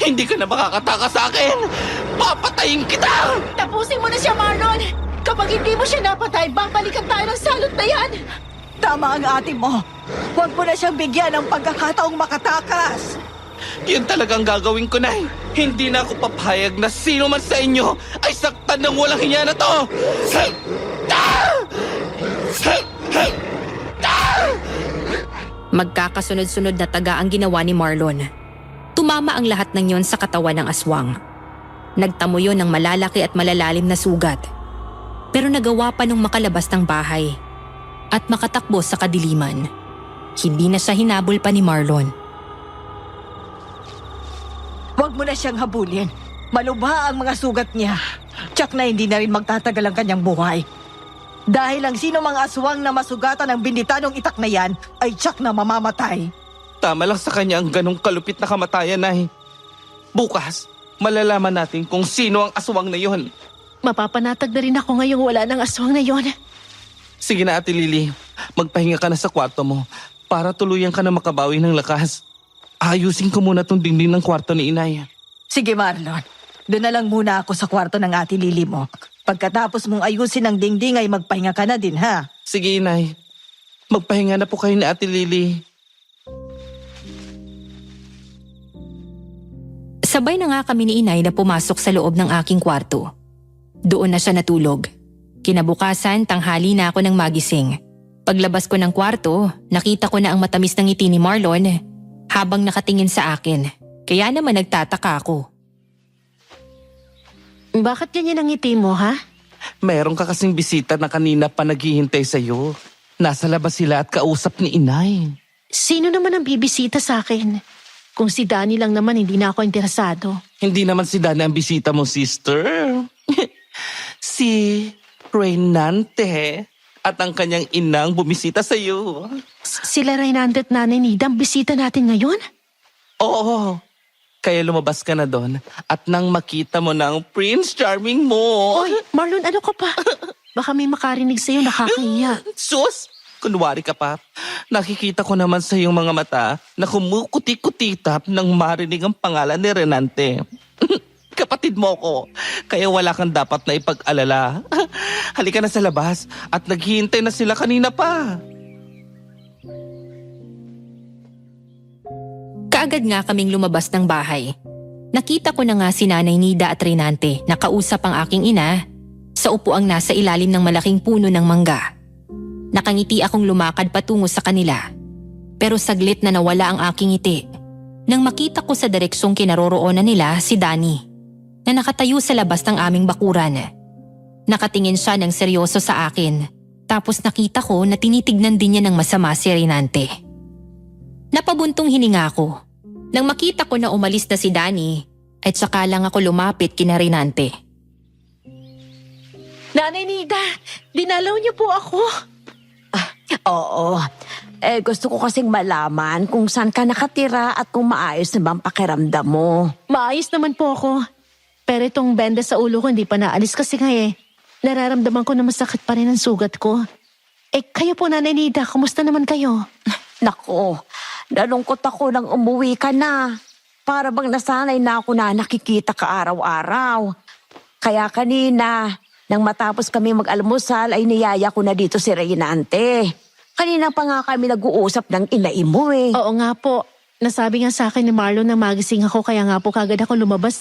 Hindi ka na makakataka sa akin! Papatayin kita! Tapusin mo na siya, Marlon! Kapag hindi mo siya napatay, babalikan tayo ng salot na yan! Tama ang ate mo. Huwag mo na siyang bigyan ng pagkakataong makatakas. Yun talagang gagawin ko, Nay. Hindi na ako papayag na sino man sa inyo ay saktan ng walang hinya na to! Magkakasunod-sunod na taga ang ginawa ni Marlon. Tumama ang lahat ng yon sa katawan ng aswang. Nagtamo yon ng malalaki at malalalim na sugat. Pero nagawa pa nung makalabas ng bahay at makatakbo sa kadiliman. Hindi na siya hinabol pa ni Marlon. Huwag mo na siyang habulin. Malubha ang mga sugat niya. Tsak na hindi na rin magtatagal ang kanyang buhay. Dahil ang sino mang aswang na masugatan ng binditanong itak na yan ay tsak na mamamatay. Tama lang sa kanya ang ganong kalupit na kamatayan, Nay. Bukas, malalaman natin kung sino ang aswang na yon. Mapapanatag na rin ako ngayong wala ng aswang na yon. Sige na, Ate Lily. Magpahinga ka na sa kwarto mo para tuluyan ka na makabawi ng lakas. Ayusin ko muna tong dingding ng kwarto ni Inay. Sige Marlon, doon na lang muna ako sa kwarto ng ate Lily mo. Pagkatapos mong ayusin ang dingding ay magpahinga ka na din ha. Sige, Inay. Magpahinga na po kayo ni Ate Lily. Sabay na nga kami ni Inay na pumasok sa loob ng aking kwarto. Doon na siya natulog. Kinabukasan, tanghali na ako ng magising. Paglabas ko ng kwarto, nakita ko na ang matamis ng ngiti ni Marlon habang nakatingin sa akin. Kaya naman nagtataka ako. Bakit ganyan ang ngiti mo, ha? Meron ka kasing bisita na kanina pa naghihintay sa'yo. Nasa labas sila at kausap ni Inay. Sino naman ang bibisita sa akin? Kung si Danny lang naman, hindi na ako interesado. Hindi naman si Dana ang bisita mo, sister. Si Reynante at ang kanyang inang bumisita sa'yo. Sila Reynante at Nanay Nida ang bisita natin ngayon? Oo. Kaya lumabas ka na doon at nang makita mo ng Prince Charming mo. Oy, Marlon, ano ka pa? Baka may makarinig sa'yo, nakakahiya. Sus! Kunwari ka pa. Nakikita ko naman sa iyong mga mata na kumukuti-kutitap nang marinig ang pangalan ni Renante. Kapatid mo ko, kaya wala kang dapat na ipag-alala. Halika na sa labas at naghihintay na sila kanina pa. Kaagad nga kaming lumabas ng bahay. Nakita ko na nga si Nanay Nida at Reynante na kausap ang aking ina sa upuang nasa ilalim ng malaking puno ng mangga. Nakangiti akong lumakad patungo sa kanila. Pero saglit na nawala ang aking ngiti nang makita ko sa direksyong kinaroroonan nila si Danny na nakatayo sa labas ng aming bakuran. Nakatingin siya ng seryoso sa akin tapos nakita ko na tinitignan din niya ng masama si Reynante. Napabuntong hininga ako. Nang makita ko na umalis na si Danny at saka lang ako lumapit kina Reynante. Nanay Nida, dinalaw niyo po ako. Oo. Gusto ko kasing malaman kung saan ka nakatira at kung maayos na bang pakiramdam mo. Maayos naman po ako. Pero itong benda sa ulo ko hindi pa naalis kasi nga nararamdaman ko na masakit pa rin ang sugat ko. Kayo po Nanay Nida, kumusta naman kayo? Nako, nalungkot ako nang umuwi ka na. Para bang nasanay na ako na nakikita ka araw-araw. Kaya kanina, nang matapos kami mag-almusal ay niyaya ko na dito si Reynante. Kanina pa nga kami nag-uusap ng inay mo Oo nga po. Nasabi nga sa akin ni Marlon na magising ako kaya nga po kagad ako lumabas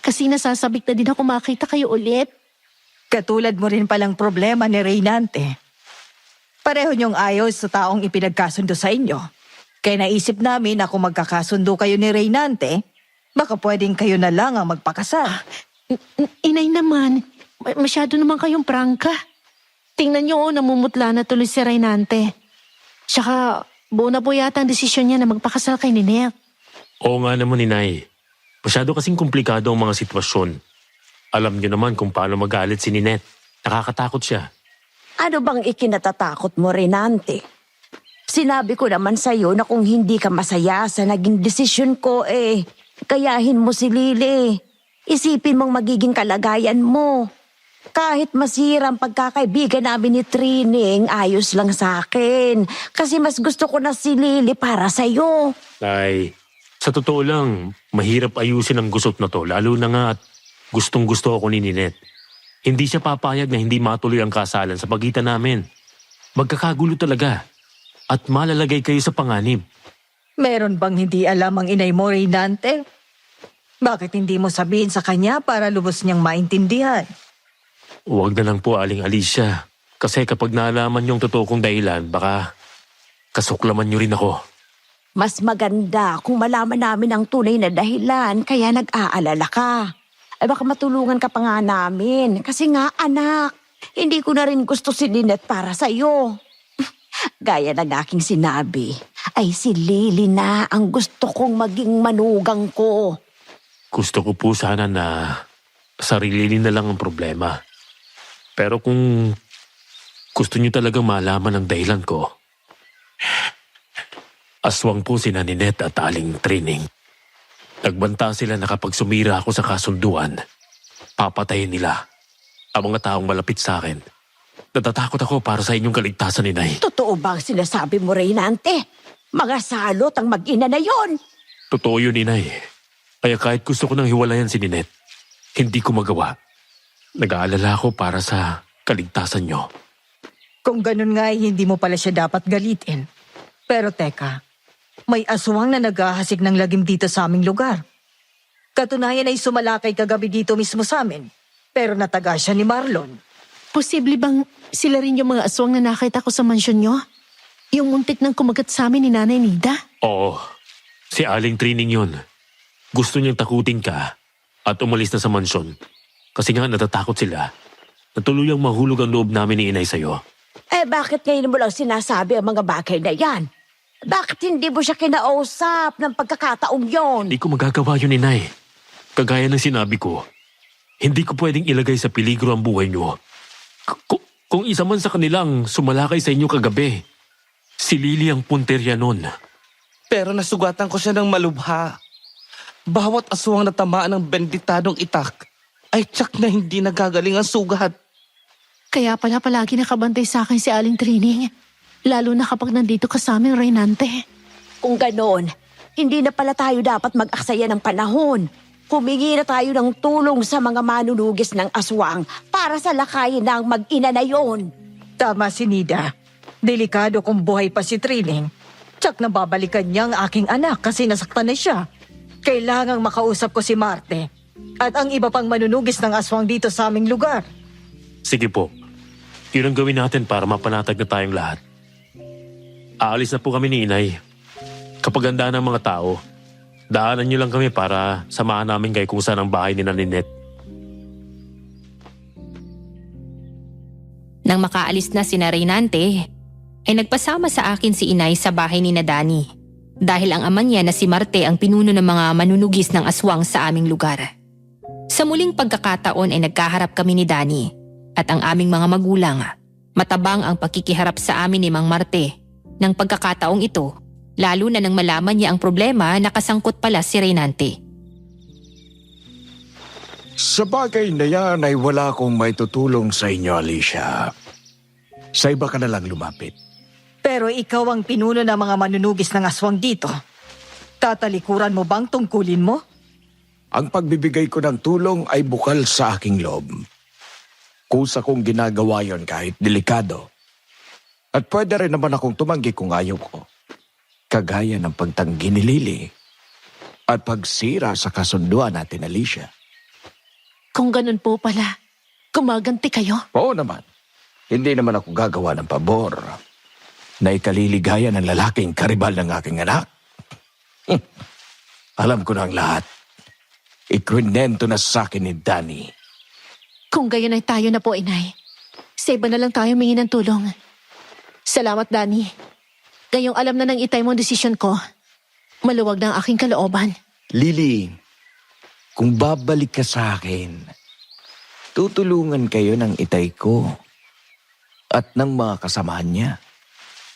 Kasi nasasabik na din ako makita kayo ulit. Katulad mo rin palang problema ni Reynante. Pareho niyong ayos sa taong ipinagkasundo sa inyo. Kaya naisip namin na kung magkakasundo kayo ni Reynante, baka pwedeng kayo na lang ang magpakasal. Inay naman, masyado naman kayong prangka. Tingnan niyo namumutla na tuloy si Reynante. Tsaka buo na po yata ang desisyon niya na magpakasal kay Ninette. Oo nga naman, Inay. Masyado kasing komplikado ang mga sitwasyon. Alam niyo naman kung paano magalit si Ninette. Nakakatakot siya. Ano bang ikinatatakot mo, Reynante? Sinabi ko naman sa'yo na kung hindi ka masaya sa naging desisyon ko kayahin mo si Lily. Isipin mong magiging kalagayan mo. Kahit masira ang pagkakaibigan namin ni Trining, ayos lang sa akin. Kasi mas gusto ko na si Lily para sa'yo. Ay, sa totoo lang, mahirap ayusin ang gusot na to. Lalo na nga at gustong gusto ako ni Ninette. Hindi siya papayag na hindi matuloy ang kasalan sa pagitan namin. Magkakagulo talaga. At malalagay kayo sa panganib. Meron bang hindi alam ang inay mo, Reynante? Bakit hindi mo sabihin sa kanya para lubos niyang maintindihan? Huwag na lang po, Aling Alicia. Kasi kapag naalaman yung totoo kong dahilan, baka kasuklaman niyo rin ako. Mas maganda kung malaman namin ang tunay na dahilan kaya nag-aalala ka. Baka matulungan ka pa nga namin. Kasi nga anak, hindi ko na rin gusto si Ninette para sa'yo. Gaya ng aking sinabi, ay si Lily na ang gusto kong maging manugang ko. Gusto ko po sana na sarili na lang ang problema. Pero kung gusto niyo talagang malaman ang dahilan ko, aswang po si Ninette at Aling Trining. Nagbanta sila na kapag sumira ako sa kasunduan, papatayin nila ang mga taong malapit sa akin. Natatakot ako para sa inyong kaligtasan, Inay. Totoo ba ang sinasabi mo, Reynante? Mga salot ang mag-ina na yon. Totoo yun, Inay. Kaya kahit gusto ko nang hiwalayan si Ninette, hindi ko magawa. Nag-aalala ako para sa kaligtasan niyo. Kung ganun nga ay hindi mo pala siya dapat galitin. Pero teka, may aswang na naghahasik ng lagim dito sa aming lugar. Katunayan ay sumalakay kagabi dito mismo sa amin. Pero nataga siya ni Marlon. Posible bang sila rin yung mga aswang na nakita ko sa mansyon nyo? Yung muntik ng kumagat sa amin ni Nanay Nida? Oo, si Aling Trining yun. Gusto niyang takutin ka at umalis na sa mansyon. Kasi nga natatakot sila na tuluyang mahulog ang loob namin ni Inay sa'yo. Bakit ngayon mo lang sinasabi ang mga bagay na yan? Bakit hindi mo siya kinausap ng pagkakataong yon? Hindi ko magagawa yun, Inay. Kagaya ng sinabi ko, hindi ko pwedeng ilagay sa peligro ang buhay niyo. Kung isa man sa kanilang sumalakay sa inyo kagabi, si Lily ang punterya nun. Pero nasugatan ko siya ng malubha. Bawat aswang na tamaan ng benditadong itak ay tsak na hindi nagagaling ang sugat. Kaya pala palagi nakabantay sa akin si Aling Trining. Lalo na kapag nandito ka sa amin, Reynante. Kung ganoon, hindi na pala tayo dapat mag-aksaya ng panahon. Humingi na tayo ng tulong sa mga manunugis ng aswang para sa lakayin ng mag-ina na yon. Tama si Nida. Delikado kung buhay pa si Trining. Tsak na babalikan niya ang aking anak kasi nasaktan na siya. Kailangang makausap ko si Marte at ang iba pang manunugis ng aswang dito sa aming lugar. Sige po, yun ang gawin natin para mapanatag na tayong lahat. Aalis na po kami ni Inay. Kapag handa ng mga tao, daanan niyo lang kami para samahan namin kayo kung saan ang bahay ni Ninette. Nang makaalis na sina Reynante, ay nagpasama sa akin si Inay sa bahay ni Dani. Dahil ang ama niya na si Marte ang pinuno ng mga manunugis ng aswang sa aming lugar. Sa muling pagkakataon ay nagkaharap kami ni Dani at ang aming mga magulang. Matabang ang pakikiharap sa amin ni Mang Marte. Nang pagkakataong ito, lalo na nang malaman niya ang problema, nakasangkot pala si Reynante. Sa bagay na yan ay wala akong may tutulong sa inyo, Alicia. Sa iba ka na lang lumapit. Pero ikaw ang pinuno ng mga manunugis ng aswang dito. Tatalikuran mo bang tungkulin mo? Ang pagbibigay ko ng tulong ay bukal sa aking loob. Kusa kong ginagawa yon kahit delikado. At pwede rin naman akong tumanggi kung ayaw ko. Kagaya ng pagtanggi ni Lily at pagsira sa kasunduan natin, Alicia. Kung ganun po pala, gumaganti kayo? Oo naman. Hindi naman ako gagawa ng pabor na ikaliligaya ng lalaking karibal ng aking anak. Alam ko na ang lahat. Ikwinento na sa akin ni Danny. Kung gayon ay tayo na po, Inay. Sa iba na lang tayo mingi ng tulong. Salamat, Danny. Ngayong alam na ng itay mo ang desisyon ko, maluwag na ang aking kalooban. Lily, kung babalik ka sa akin, tutulungan kayo ng itay ko at ng mga kasamahan niya.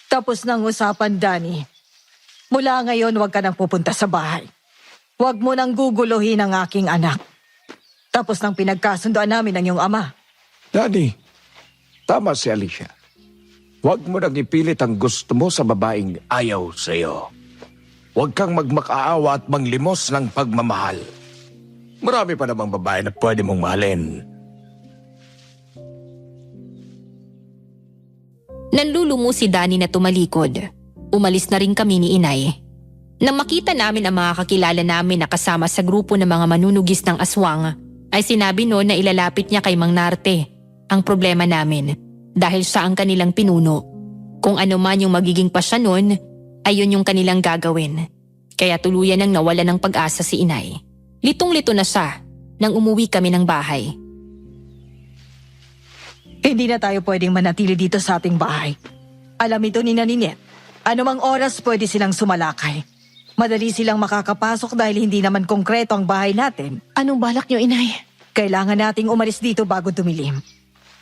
Tapos ng usapan, Danny. Mula ngayon, huwag ka nang pupunta sa bahay. Huwag mo nang guguluhin ang aking anak. Tapos nang pinagkasundoan namin ng iyong ama. Danny, tama si Alicia. Huwag mo nang ipilit ang gusto mo sa babaeng ayaw sa'yo. Huwag kang magmakaawa at manglimos ng pagmamahal. Marami pa namang babae na pwede mong mahalin. Nanlulumo si Dani na tumalikod. Umalis na rin kami ni Inay. Nang makita namin ang mga kakilala namin na kasama sa grupo ng mga manunugis ng aswang, ay sinabi noon na ilalapit niya kay Mang Narte ang problema namin dahil siya ang kanilang pinuno. Kung ano man yung magiging pasya noon, ay yun yung kanilang gagawin. Kaya tuluyan nang nawala ng pag-asa si Inay. Litong-lito na siya nang umuwi kami ng bahay. Hindi na tayo pwedeng manatili dito sa ating bahay. Alam ito ni Ninette. Anumang oras pwede silang sumalakay. Madali silang makakapasok dahil hindi naman konkreto ang bahay natin. Anong balak niyo, Inay? Kailangan nating umalis dito bago dumilim.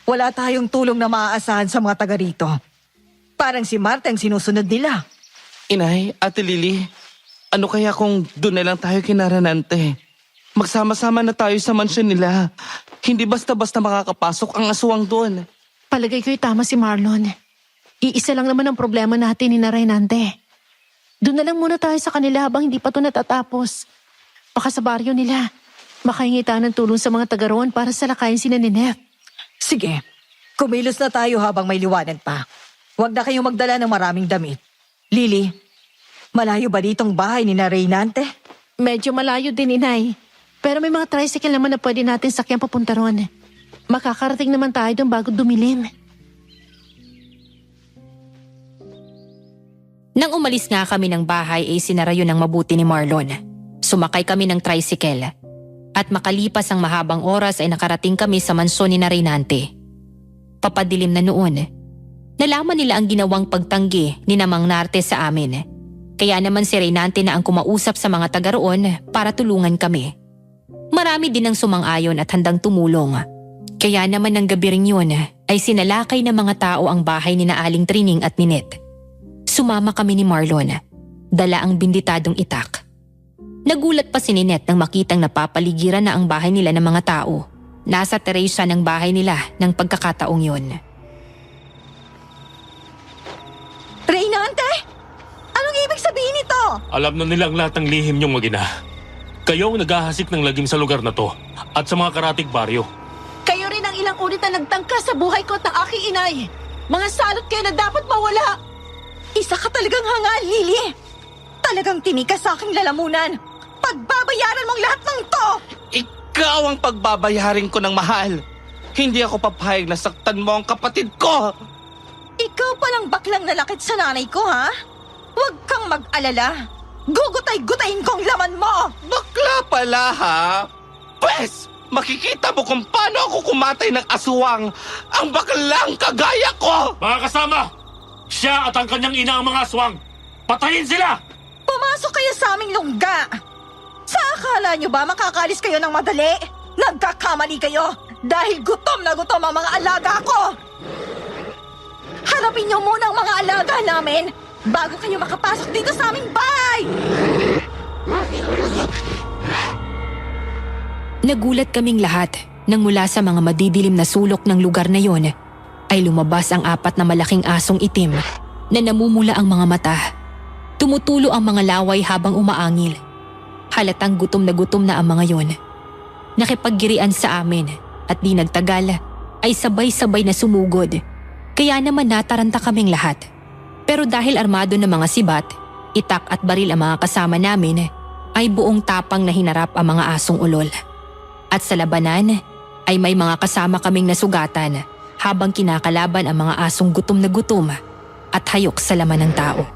Wala tayong tulong na maaasahan sa mga taga rito. Parang si Marta ang sinusunod nila. Inay, Ate Lily, ano kaya kung doon na lang tayo kina Renante? Magsama-sama na tayo sa mansyon nila. Hindi basta-basta makakapasok ang aswang doon. Palagay ko'y tama si Marlon. Iisa lang naman ang problema natin ni Narinante. Doon na lang muna tayo sa kanila habang hindi pa ito natatapos. Baka sa baryo nila, makahingi tayo ng tulong sa mga taga roon para salakayin sina Ninette. Sige, kumilos na tayo habang may liwanag pa. Huwag na kayong magdala ng maraming damit. Lily, malayo ba ditong bahay ni Reynante? Medyo malayo din, Inay. Pero may mga tricycle naman na pwede natin sakyan papunta roon. Makakarating naman tayo doon bago dumilim. Nang umalis nga kami ng bahay ay sinara yun ng mabuti ni Marlon. Sumakay kami ng tricycle. At makalipas ang mahabang oras ay nakarating kami sa mansyon ni Reynante. Papadilim na noon. Nalaman nila ang ginawang pagtanggi ni Namang Narte sa amin. Kaya naman si Reynante na ang kumausap sa mga taga roon para tulungan kami. Marami din ang sumang-ayon at handang tumulong. Kaya naman ng gabi ring yun ay sinalakay ng mga tao ang bahay ni Aling Trining at Ninette. Sumama kami ni Marlon. Dala ang binditadong itak. Nagulat pa si Ninette nang makitang napapaligiran na ang bahay nila ng mga tao. Nasa teresa ng bahay nila ng pagkakataong yun. Reynante? Anong ibig sabihin nito? Alam na nilang lahat ng lihim niyong mag-ina. Kayo ang naghahasik ng lagim sa lugar na to at sa mga karatig baryo. Kayo rin ang ilang ulit na nagtangka sa buhay ko at ng aking inay. Mga salot kayo na dapat mawala. Isa ka talagang hangal, Lily. Talagang tinikas sa aking lalamunan. Pagbabayaran mong lahat ng to! Ikaw ang pagbabayarin ko ng mahal. Hindi ako papayag na saktan mo ang kapatid ko. Ikaw palang baklang nalakit sa nanay ko, ha? Huwag kang mag-alala. Gugutay-gutayin kong laman mo! Bakla pala ha? Pwes, makikita mo kung paano ako kumatay ng aswang ang baklang kagaya ko! Mga kasama! Siya at ang kanyang ina ang mga aswang! Patayin sila! Pumasok kayo sa aming lungga! Sa akala nyo ba makakalis kayo ng madali? Nagkakamali kayo dahil gutom na gutom ang mga alaga ko! Harapin nyo muna ang mga alaga namin bago kayo makapasok dito sa aming bahay! Nagulat kaming lahat nang mula sa mga madidilim na sulok ng lugar na yon ay lumabas ang 4 na malaking asong itim na namumula ang mga mata. Tumutulo ang mga laway habang umaangil. Halatang gutom na ang mga yon. Nakipaggirian sa amin at di nagtagal ay sabay-sabay na sumugod. Kaya naman nataranta kaming lahat. Pero dahil armado ng mga sibat, itak at baril ang mga kasama namin, ay buong tapang na hinarap ang mga asong ulol. At sa labanan ay may mga kasama kaming nasugatan habang kinakalaban ang mga asong gutom na gutom at hayok sa laman ng tao.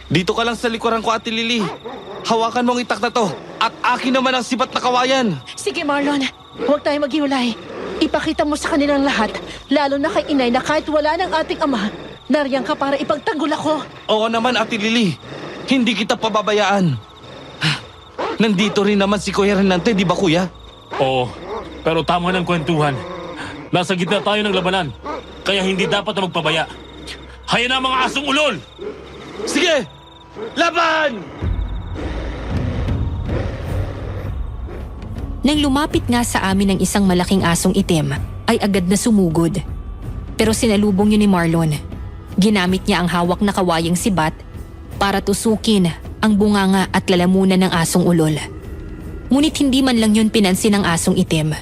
Dito ka lang sa likuran ko, Ate Lily. Hawakan mo ang itak na to at akin naman ang sibat na kawayan. Sige, Marlon. Huwag tayo maghiwalay. Ipakita mo sa kanilang lahat, lalo na kay inay na kahit wala ng ating ama, nariyan ka para ipagtanggol ako. Oo naman, Ate Lily. Hindi kita pababayaan. Nandito rin naman si Kuya Renante, di ba kuya? Oo, pero tama ng kwentuhan. Nasa gitna tayo ng labanan, kaya hindi dapat na magpabaya. Haya na mga asong ulol! Sige! Laban! Nang lumapit nga sa amin ng isang malaking asong itim, ay agad na sumugod. Pero sinalubong yun ni Marlon. Ginamit niya ang hawak na kawayang sibat para tusukin ang bunganga at lalamunan ng asong ulol. Ngunit hindi man lang yun pinansin ng asong itim.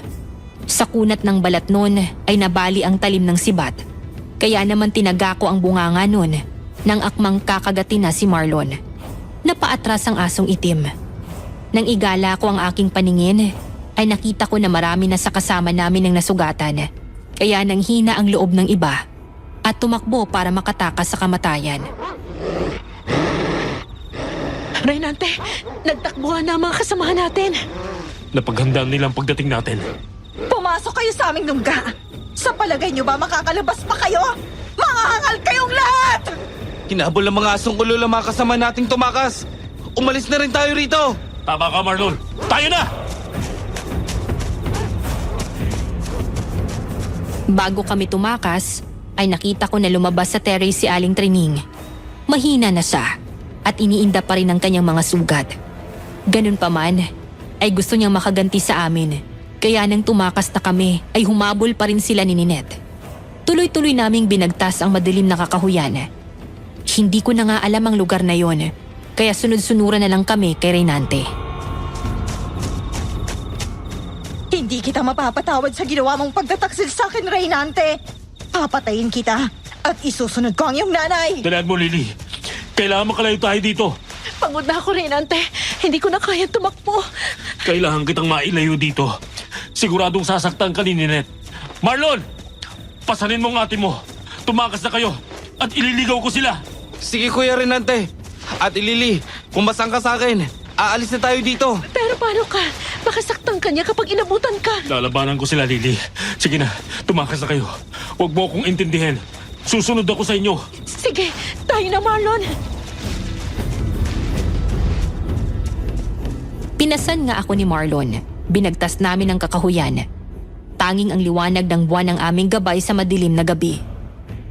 Sa kunat ng balat nun ay nabali ang talim ng sibat. Kaya naman tinaga ko ang bunganga nun nang akmang kakagatin na si Marlon. Napaatras ang asong itim. Nang igala ko ang aking paningin, ay nakita ko na marami na sa kasama namin ang nasugatan. Kaya nang hina ang loob ng iba at tumakbo para makatakas sa kamatayan. Reynante, nagtakbuhan na ang mga kasamahan natin. Napaghandaan nilang pagdating natin. Pumasok kayo sa aming lungga! Sa palagay nyo ba makakalabas pa kayo? Mga hangal kayong lahat! Hinabol ng mga asong ulo ang mga kasama nating tumakas. Umalis na rin tayo rito. Tama ka, Marlon. Tayo na! Bago kami tumakas, ay nakita ko na lumabas sa terrace si Aling Trining. Mahina na siya at iniinda pa rin ang kanyang mga sugat. Ganun pa man, ay gusto niyang makaganti sa amin. Kaya nang tumakas na kami, ay humabol pa rin sila ni Ninette. Tuloy-tuloy naming binagtas ang madilim na kakahuyan. Hindi ko na nga alam ang lugar na yon, kaya sunod-sunuran na lang kami kay Reynante. Hindi kita mapapatawad sa ginawa mong pagtataksil sa akin, Reynante. Papatayin kita at isusunod ko ang iyong nanay. Tandaan mo, Lily. Kailangan makalayo tayo dito. Pagod na ako, Reynante. Hindi ko na kaya tumakbo. Kailangan kitang mailayo dito. Siguradong sasaktan ka ni Ninette. Marlon! Pasanin mo ang ate mo. Tumakas na kayo at ililigaw ko sila. Sige, Kuya Renante. At Lily, pumasang ka sa akin. Aalis na tayo dito. Pero paano ka? Makasaktan ka niya kapag inabutan ka. Lalabanan ko sila, Lily. Sige na, tumakas na kayo. Huwag mo akong intindihin. Susunod ako sa inyo. Sige, tayo na, Marlon. Pinasan nga ako ni Marlon. Binagtas namin ang kakahuyan. Tanging ang liwanag ng buwan ang aming gabay sa madilim na gabi.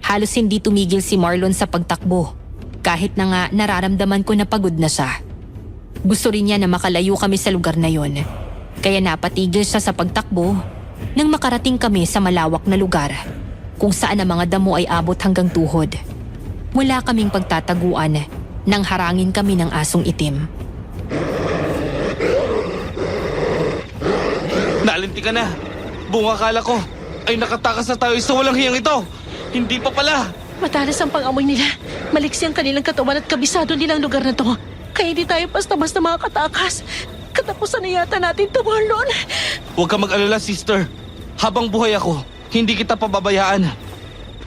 Halos hindi tumigil si Marlon sa pagtakbo. Kahit na nga nararamdaman ko na pagod na siya. Gusto rin niya na makalayo kami sa lugar na yon. Kaya napatigil siya sa pagtakbo nang makarating kami sa malawak na lugar kung saan ang mga damo ay abot hanggang tuhod. Wala kaming pagtataguan nang harangin kami ng asong itim. Nalinti ka na. Bunga akala ko ay nakatakas na tayo sa walang hiyang ito. Hindi pa pala. Matalas ang pang-amoy nila. Maliksi ang kanilang katawan at kabisado nilang lugar na to. Kaya hindi tayo basta-basta makakatakas. Katapusan na yata natin to, Marlon. Huwag ka mag-alala, sister. Habang buhay ako, hindi kita pababayaan.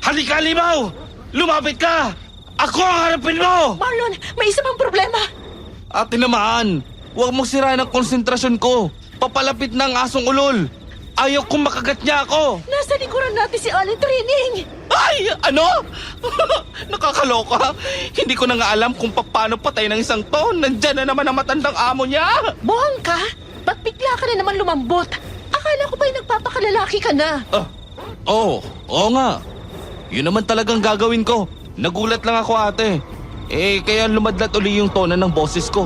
Halika, Limaw! Lumapit ka! Ako ang harapin mo! Marlon, may isa pang problema. Ate naman, huwag mong sirain ang konsentrasyon ko. Papalapit na ang asong ulol. Ayaw kong makagat niya ako. Nasa likuran natin si Aling Trining. Ay! Ano? Nakakaloka. Hindi ko na nga alam kung paano patay ng isang to. Nandyan na naman ang matandang amo niya. Buhang ka? Ba't bigla ka na naman lumambot? Akala ko ba'y nagpapakalalaki ka na? Oo nga. Yun naman talagang gagawin ko. Nagulat lang ako, ate. Kaya lumadlat uli yung tono ng boses ko.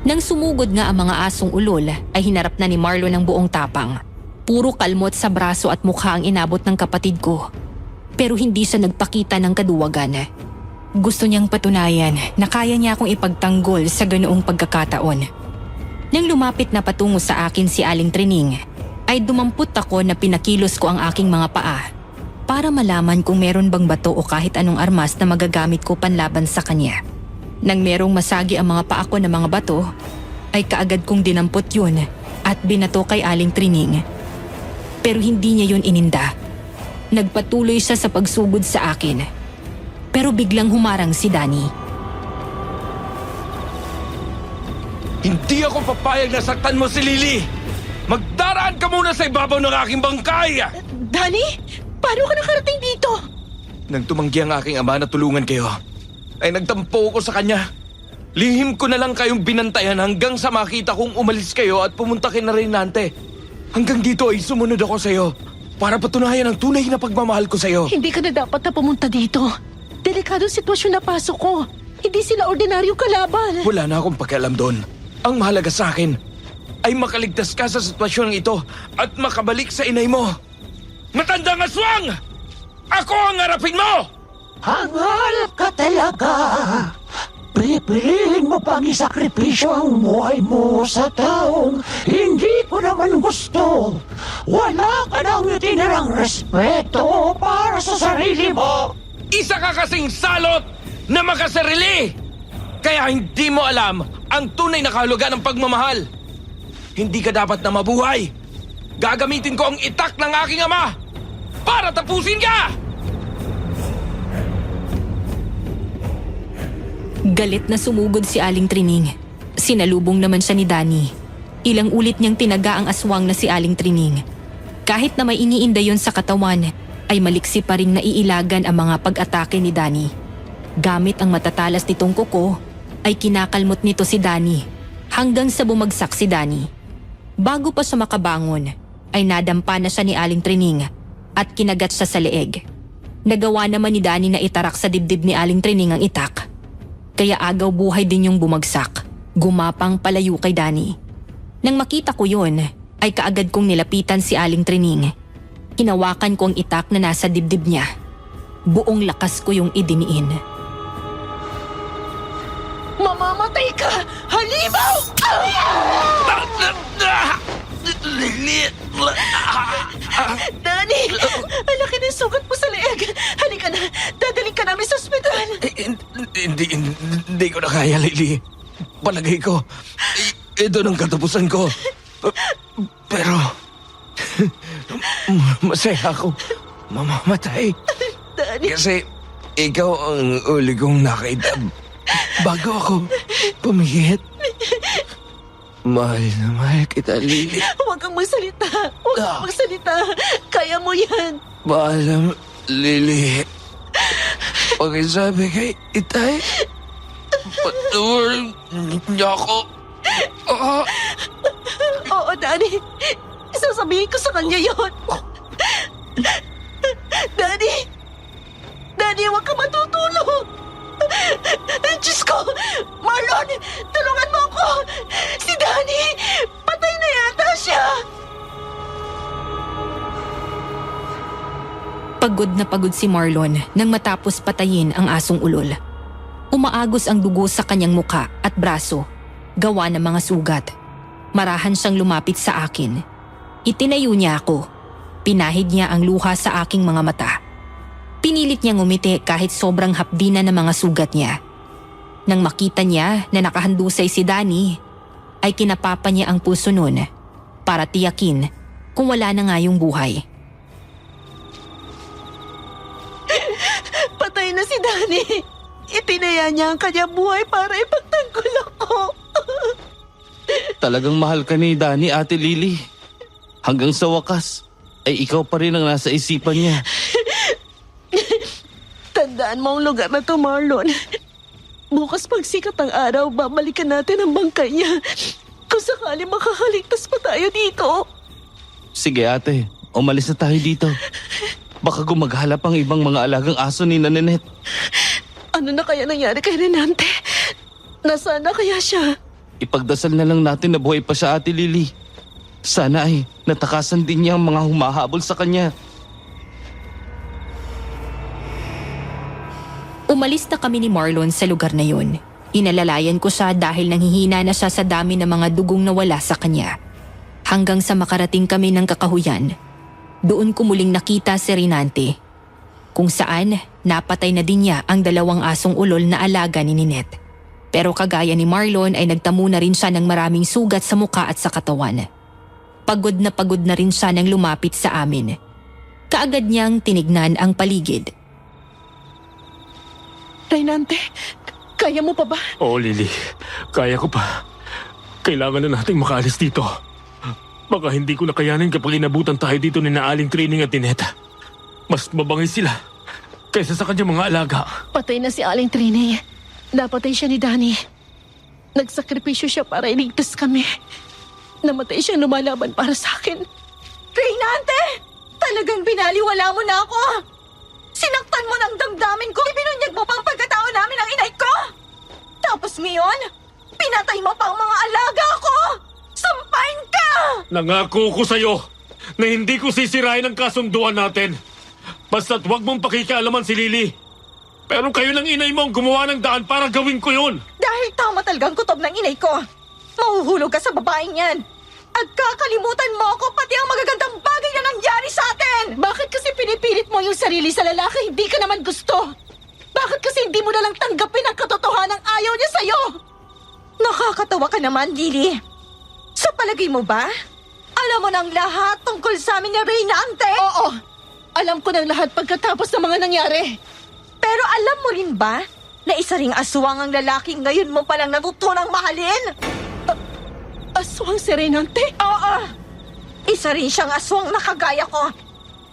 Nang sumugod nga ang mga asong ulol, ay hinarap na ni Marlon ang buong tapang. Puro kalmot sa braso at mukha ang inabot ng kapatid ko. Pero hindi siya nagpakita ng kaduwagan. Gusto niyang patunayan na kaya niya akong ipagtanggol sa ganoong pagkakataon. Nang lumapit na patungo sa akin si Aling Trining, ay dumampot ako na pinakilos ko ang aking mga paa para malaman kung meron bang bato o kahit anong armas na magagamit ko panlaban sa kanya. Nang merong masagi ang mga paa ko ng mga bato, ay kaagad kong dinampot yun at binato kay Aling Trining. Pero hindi niya yun ininda. Nagpatuloy siya sa pagsugod sa akin. Pero biglang humarang si Danny. Hindi ako papayag na saktan mo si Lily! Magdaraan ka muna sa ibabaw ng aking bangkay! Danny? Paano ka nakarating dito? Nang tumanggi ang aking ama na tulungan kayo, ay nagtampo ko sa kanya. Lihim ko na lang kayong binantayan hanggang sa makita kong umalis kayo at pumunta kay Reynante. Hanggang dito ay sumunod ako sa iyo para patunayan ang tunay na pagmamahal ko sa iyo. Hindi ka na dapat na pumunta dito. Delikadong sitwasyon na pasok ko. Hindi sila ordinaryong kalaban. Wala na akong pakialam doon. Ang mahalaga sa akin ay makaligtas ka sa sitwasyong ito at makabalik sa inay mo. Matandang aswang! Ako ang harapin mo! Hangalap ka talaga. Pipiliin mo pang isakripisyo ang buhay mo sa taong hindi ko naman gusto. Wala ka nang itinirang respeto para sa sarili mo. Isa ka kasing salot na makasarili! Kaya hindi mo alam ang tunay na kahulugan ng pagmamahal. Hindi ka dapat na mabuhay. Gagamitin ko ang itak ng aking ama para tapusin ka! Galit na sumugod si Aling Trining. Sinalubong naman siya ni Danny. Ilang ulit niyang tinaga ang aswang na si Aling Trining. Kahit na may iniinda yon sa katawan, ay maliksi pa ring naiilagan ang mga pag-atake ni Danny. Gamit ang matatalas nitong kuko, ay kinakalmot nito si Danny hanggang sa bumagsak si Danny. Bago pa siya makabangon, ay nadampa na siya ni Aling Trining at kinagat siya sa leeg. Nagawa naman ni Danny na itarak sa dibdib ni Aling Trining ang itak. Kaya agaw buhay din yung bumagsak. Gumapang palayo kay Danny. Nang makita ko yun, ay kaagad kong nilapitan si Aling Trining. Hinawakan ko ang itak na nasa dibdib niya. Buong lakas ko yung idiniin. Mamamatay ka! Halimaw! Danny! Ang laki ng sugat mo sa leeg! Halika na! Dadaling ka namin sa ospital! Hindi ko na kaya, Lily. Palagay ko, ito ng katapusan ko. Pero, masaya ako mamamatay. Danny! Kasi ikaw ang uli kong nakita bago ako pumihit. Mahal na mahal kita, Lily. Huwag kang magsalita! Huwag kang magsalita! Kaya mo yan! Paalam, Lily. Pakisabi kay Itay, patawarin niya ako. Oo, Danny! Isasabihin ko sa kanya yon. Danny! Danny, huwag ka matutulog! Diyos ko! Marlon! Tulungan mo ako! Si Danny! Patay na yata siya! Pagod na pagod si Marlon nang matapos patayin ang asong ulol. Umaagos ang dugo sa kanyang muka at braso, gawa ng mga sugat. Marahan siyang lumapit sa akin. Itinayo niya ako. Pinahid niya ang luha sa aking mga mata. Pinilit niyang umiti kahit sobrang hapdi na ng mga sugat niya. Nang makita niya na nakahandusay si Danny, ay kinapapa niya ang puso nun para tiyakin kung wala na nga yung buhay. Patay na si Danny! Itinaya niya ang kanyang buhay para ipagtanggol ako! Talagang mahal ka ni Danny, Ate Lily. Hanggang sa wakas, ay ikaw pa rin ang nasa isipan niya. Tandaan mo ang lugar na to, Marlon. Bukas pagsikat ng araw, babalikan natin ang bangkay niya. Kung sakali makakaligtas pa tayo dito. Sige ate, umalis na tayo dito. Baka gumaghalap ang ibang mga alagang aso ni Nanette. Ano na kaya nangyari kay Renante? Nasaan na kaya siya? Ipagdasal na lang natin na buhay pa siya, Ate Lily. Sana ay natakasan din niya ang mga humahabol sa kanya. Umalis na kami ni Marlon sa lugar na yun. Inalalayan ko siya dahil nanghihina na siya sa dami ng mga dugong nawala sa kanya. Hanggang sa makarating kami ng Kakahuyan, doon ko muling nakita si Renante. Kung saan, napatay na din niya ang 2 asong ulol na alaga ni Ninette. Pero kagaya ni Marlon ay nagtamo na rin siya ng maraming sugat sa muka at sa katawan. Pagod na rin siya nang lumapit sa amin. Kaagad niyang tinignan ang paligid. Renante, kaya mo pa ba? Oo, Lily. Kaya ko pa. Kailangan na nating makaalis dito. Baka hindi ko na kayanin kapag inabutan tayo dito ni Aling Trining at Ninette. Mas mabangay sila kaysa sa kanyang mga alaga. Patay na si Aling Trini. Napatay siya ni Danny. Nagsakripisyo siya para iligtas kami. Namatay siya lumalaban para sa akin. Reynante! Talagang binaliwala mo na ako! Sinaktan mo ng damdamin ko! Ibinunyag mo pang pagkatao namin ang inay ko! Tapos ngayon, pinatay mo pa ang mga alaga ko! Sampain ka! Nangako ko sa'yo na hindi ko sisirain ang kasunduan natin. Basta't huwag mong pakikialaman si Lily. Pero kayo ng inay mo ang gumawa ng daan para gawin ko yun. Dahil tama talagang kutob ng inay ko, mahuhulog ka sa babaeng yan. At kakalimutan mo ako pati ang magagandang bagay na nangyari sa atin! Bakit kasi pinipilit mo yung sarili sa lalaki hindi ka naman gusto? Bakit kasi hindi mo na lang tanggapin ang katotohanan ng ayaw niya sa'yo? Nakakatawa ka naman, Lily. Sa palagay mo ba? Alam mo ng lahat tungkol sa amin ni Reynante? Oo, alam ko ng lahat pagkatapos ng mga nangyari. Pero alam mo rin ba na isa ring aswang ang lalaki ngayon mo palang natutunang mahalin? Aswang si Renante? Oo! Isa rin siyang aswang na kagaya ko.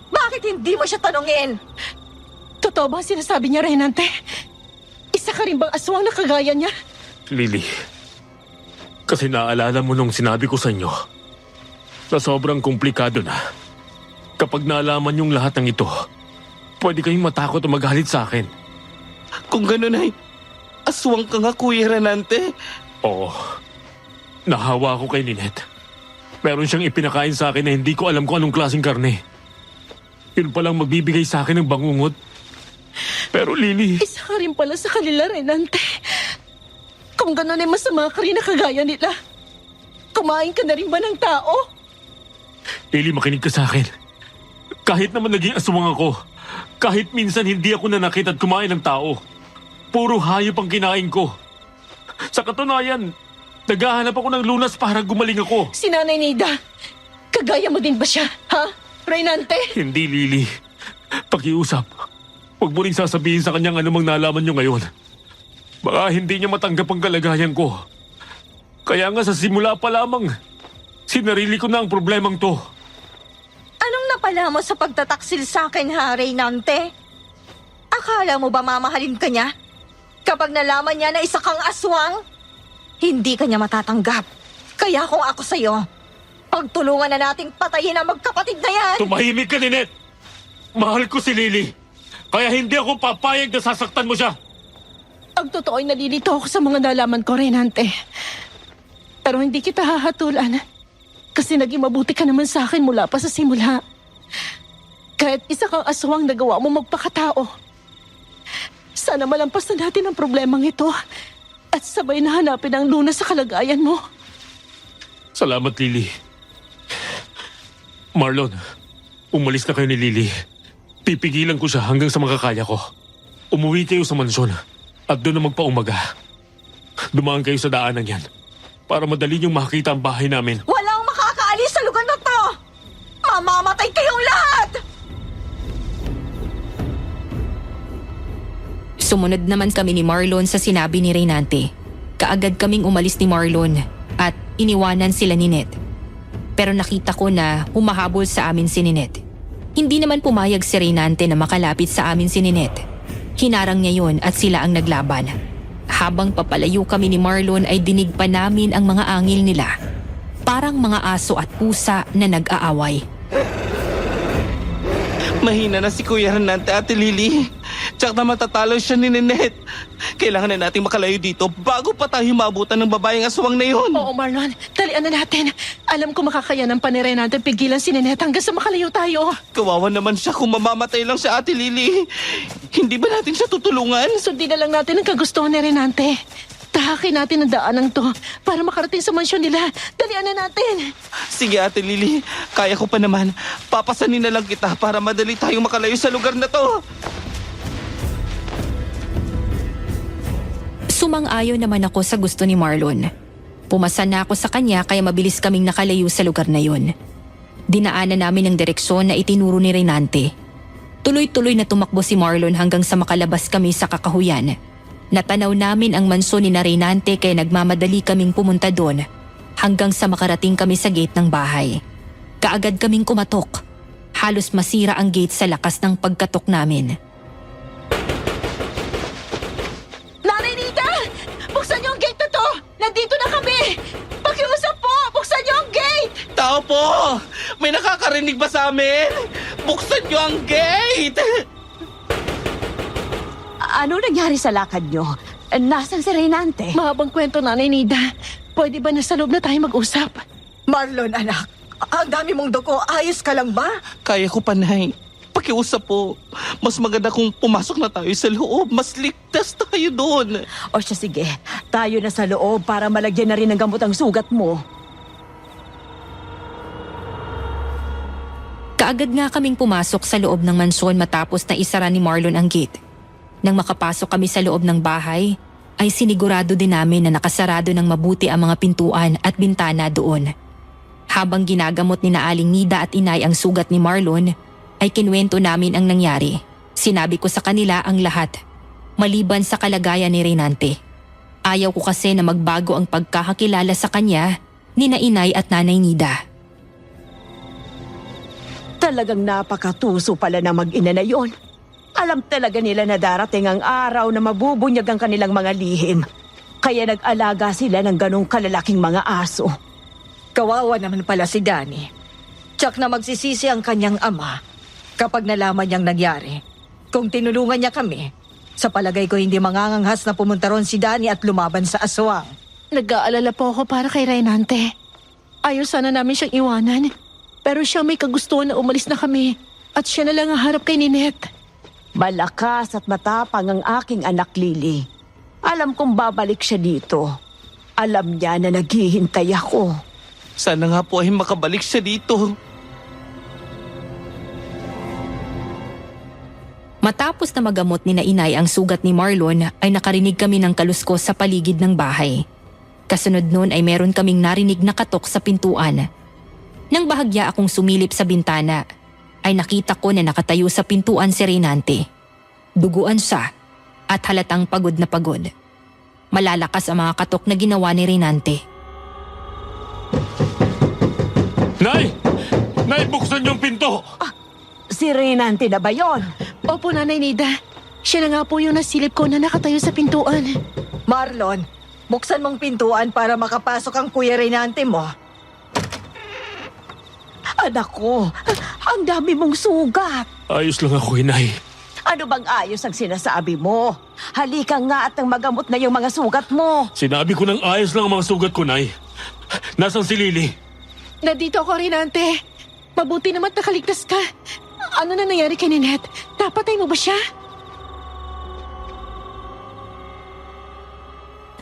Bakit hindi mo siya tanungin? Totoo ba ang sinasabi niya, Renante? Isa ka rin bang aswang na kagaya niya? Lily, kasi naalala mo nung sinabi ko sa inyo na sobrang komplikado na. Kapag naalaman yung lahat ng ito, pwede kayong matakot o magalit sa akin. Kung gano'n ay, aswang ka nga, Kuya Renante. Oo, nahawa ako kay Ninette. Meron siyang ipinakain sa akin na hindi ko alam kung anong klaseng karne. Yun palang magbibigay sa akin ng bangungot. Pero Lily, Isa ka rin pala sa kanila, Renante. Kung gano'n ay masama ka rin na kagaya nila. Kumain ka na rin ba ng tao? Lily, makinig ka sa akin. Kahit naman naging aswang ako, kahit minsan hindi ako nanakit at kumain ng tao, puro hayop ang kinain ko. Sa katunayan, naghahanap ako ng lunas para gumaling ako. Si Nanay Nida, kagaya mo din ba siya, ha? Renante? Hindi, Lily. Pakiusap. Huwag mo rin sasabihin sa kanyang anumang nalaman niyo ngayon. Baka hindi niya matanggap ang kalagayan ko. Kaya nga sa simula pa lamang, sinarili ko na ang problemang to. Anong napala mo sa pagtataksil sa akin, ha, Reynante? Akala mo ba mamahalin ka niya? Kapag nalaman niya na isa kang aswang, hindi ka niya matatanggap. Kaya kung ako sa'yo, pagtulungan na nating patayin ang magkapatid na yan! Tumahimik ka, Ninette! Mahal ko si Lily. Kaya hindi ako papayag na sasaktan mo siya. Ang totoo ay nalilito ako sa mga nalaman ko, Renante. Pero hindi kita hahatulan. Kasi naging mabuti ka naman sa akin mula pa sa simula. Kahit isa kang aswang nagawa mo magpakatao. Sana malampas na natin ang problemang ito at sabay na hanapin ang lunas sa kalagayan mo. Salamat, Lily. Marlon, umalis na kayo ni Lily. Pipigilan ko siya hanggang sa makakaya ko. Umuwi kayo sa mansyon at doon na magpaumaga. Dumaan kayo sa daanan yan para madali niyong makita ang bahay namin. Walang makakaalis sa lugar na to! Mamamatay kayong lahat! Sumunod naman kami ni Marlon sa sinabi ni Reynante. Kaagad kaming umalis ni Marlon at iniwanan sila ni Ninette. Pero nakita ko na humahabol sa amin si Ninette. Hindi naman pumayag si Reynante na makalapit sa amin si Ninette. Hinarang niya yun at sila ang naglaban. Habang papalayo kami ni Marlon ay dinig pa namin ang mga angil nila. Parang mga aso at pusa na nag-aaway. Mahina na si Kuya Renante, Ate Lily. Tsak na matatalo siya ni Ninette. Kailangan na nating makalayo dito bago pa tayo maabutan ng babaeng aswang na yun. Oo, Marlon. Talian na natin. Alam ko makakayanan pa ni Renante pigilan si Ninette hanggang sa makalayo tayo. Kawawa naman siya kung mamamatay lang siya, Ate Lily. Hindi ba natin siya tutulungan? Sundin na lang natin ang kagustuhan ni Renante. Tahakin natin ang daanang to para makarating sa mansyon nila. Dalian na natin. Sige, Ate Lily. Kaya ko pa naman. Papasanin na lang kita para madali tayong makalayo sa lugar na to. Sumang-ayon naman ako sa gusto ni Marlon. Pumasa na ako sa kanya kaya mabilis kaming nakalayo sa lugar na yun. Dinaanan namin ang direksyon na itinuro ni Reynante. Tuloy-tuloy na tumakbo si Marlon hanggang sa makalabas kami sa kakahuyan. Natanaw namin ang mansyon ni Reynante kaya nagmamadali kaming pumunta doon hanggang sa makarating kami sa gate ng bahay. Kaagad kaming kumatok. Halos masira ang gate sa lakas ng pagkatok namin. Nanay Nida! Buksan niyo ang gate na to! Nandito na kami! Pakiusap po! Buksan niyo ang gate! Tao po! May nakakarinig ba sa amin? Buksan niyo ang gate! Ano nangyari sa lakad nyo? Nasaan si Reynante? Mahabang kwento, Nanay Nida. Pwede ba nasa loob na tayo mag-usap? Marlon, anak. Ang dami mong dugo. Ayos ka lang ba? Kaya ko, Panay. Pakiusap po. Mas maganda kung pumasok na tayo sa loob. Mas ligtas tayo doon. O siya, sige. Tayo na sa loob para malagyan na rin ng gamot ang sugat mo. Kaagad nga kaming pumasok sa loob ng mansyon matapos na isara ni Marlon ang gate. Nang makapasok kami sa loob ng bahay, ay sinigurado din namin na nakasarado ng mabuti ang mga pintuan at bintana doon. Habang ginagamot ni Aling Nida at Inay ang sugat ni Marlon, ay kinuwento namin ang nangyari. Sinabi ko sa kanila ang lahat, maliban sa kalagayan ni Reynante. Ayaw ko kasi na magbago ang pagkakakilala sa kanya ni Inay at Nanay Nida. Talagang napakatuso pala ng mag-ina na yon. Alam talaga nila na darating ang araw na mabubunyag ang kanilang mga lihim. Kaya nag-alaga sila ng ganong kalalaking mga aso. Kawawa naman pala si Danny. Tsak na magsisisi ang kanyang ama kapag nalaman niyang nangyari. Kung tinulungan niya kami, sa palagay ko hindi manganganghas na pumunta ron si Danny at lumaban sa aswang. Nag-aalala po ako para kay Raynante. Ayaw sana namin siyang iwanan. Pero siya may kagustuhan na umalis na kami. At siya na lang ang harap kay Ninette. Malakas at matapang ang aking anak Lily. Alam kong babalik siya dito. Alam niya na naghihintay ako. Sana nga po ay makabalik siya dito. Matapos na magamot ni na inay ang sugat ni Marlon ay nakarinig kami ng kaluskos sa paligid ng bahay. Kasunod nun ay meron kaming narinig na katok sa pintuan. Nang bahagya akong sumilip sa bintana, ay nakita ko na nakatayo sa pintuan si Raynante. Duguan siya at halatang pagod na pagod. Malalakas ang mga katok na ginawa ni Raynante. Nay! Nay, buksan yung pinto! Si Raynante na ba yon? Opo, Nanay Nida. Siya na nga po yung nasilip ko na nakatayo sa pintuan. Marlon, buksan mong pintuan para makapasok ang Kuya Raynante mo. Anak ko, ang dami mong sugat. Ayos lang ako, inay. Ano bang ayos ang sinasabi mo? Halika nga at ang magamot na yung mga sugat mo. Sinabi ko ng ayos lang ang mga sugat ko, Nay. Nasaan si Lily? Nandito ako, Raynante. Mabuti naman nakaligtas ka. Ano na nangyari kay Ninette? Napatay mo ba siya?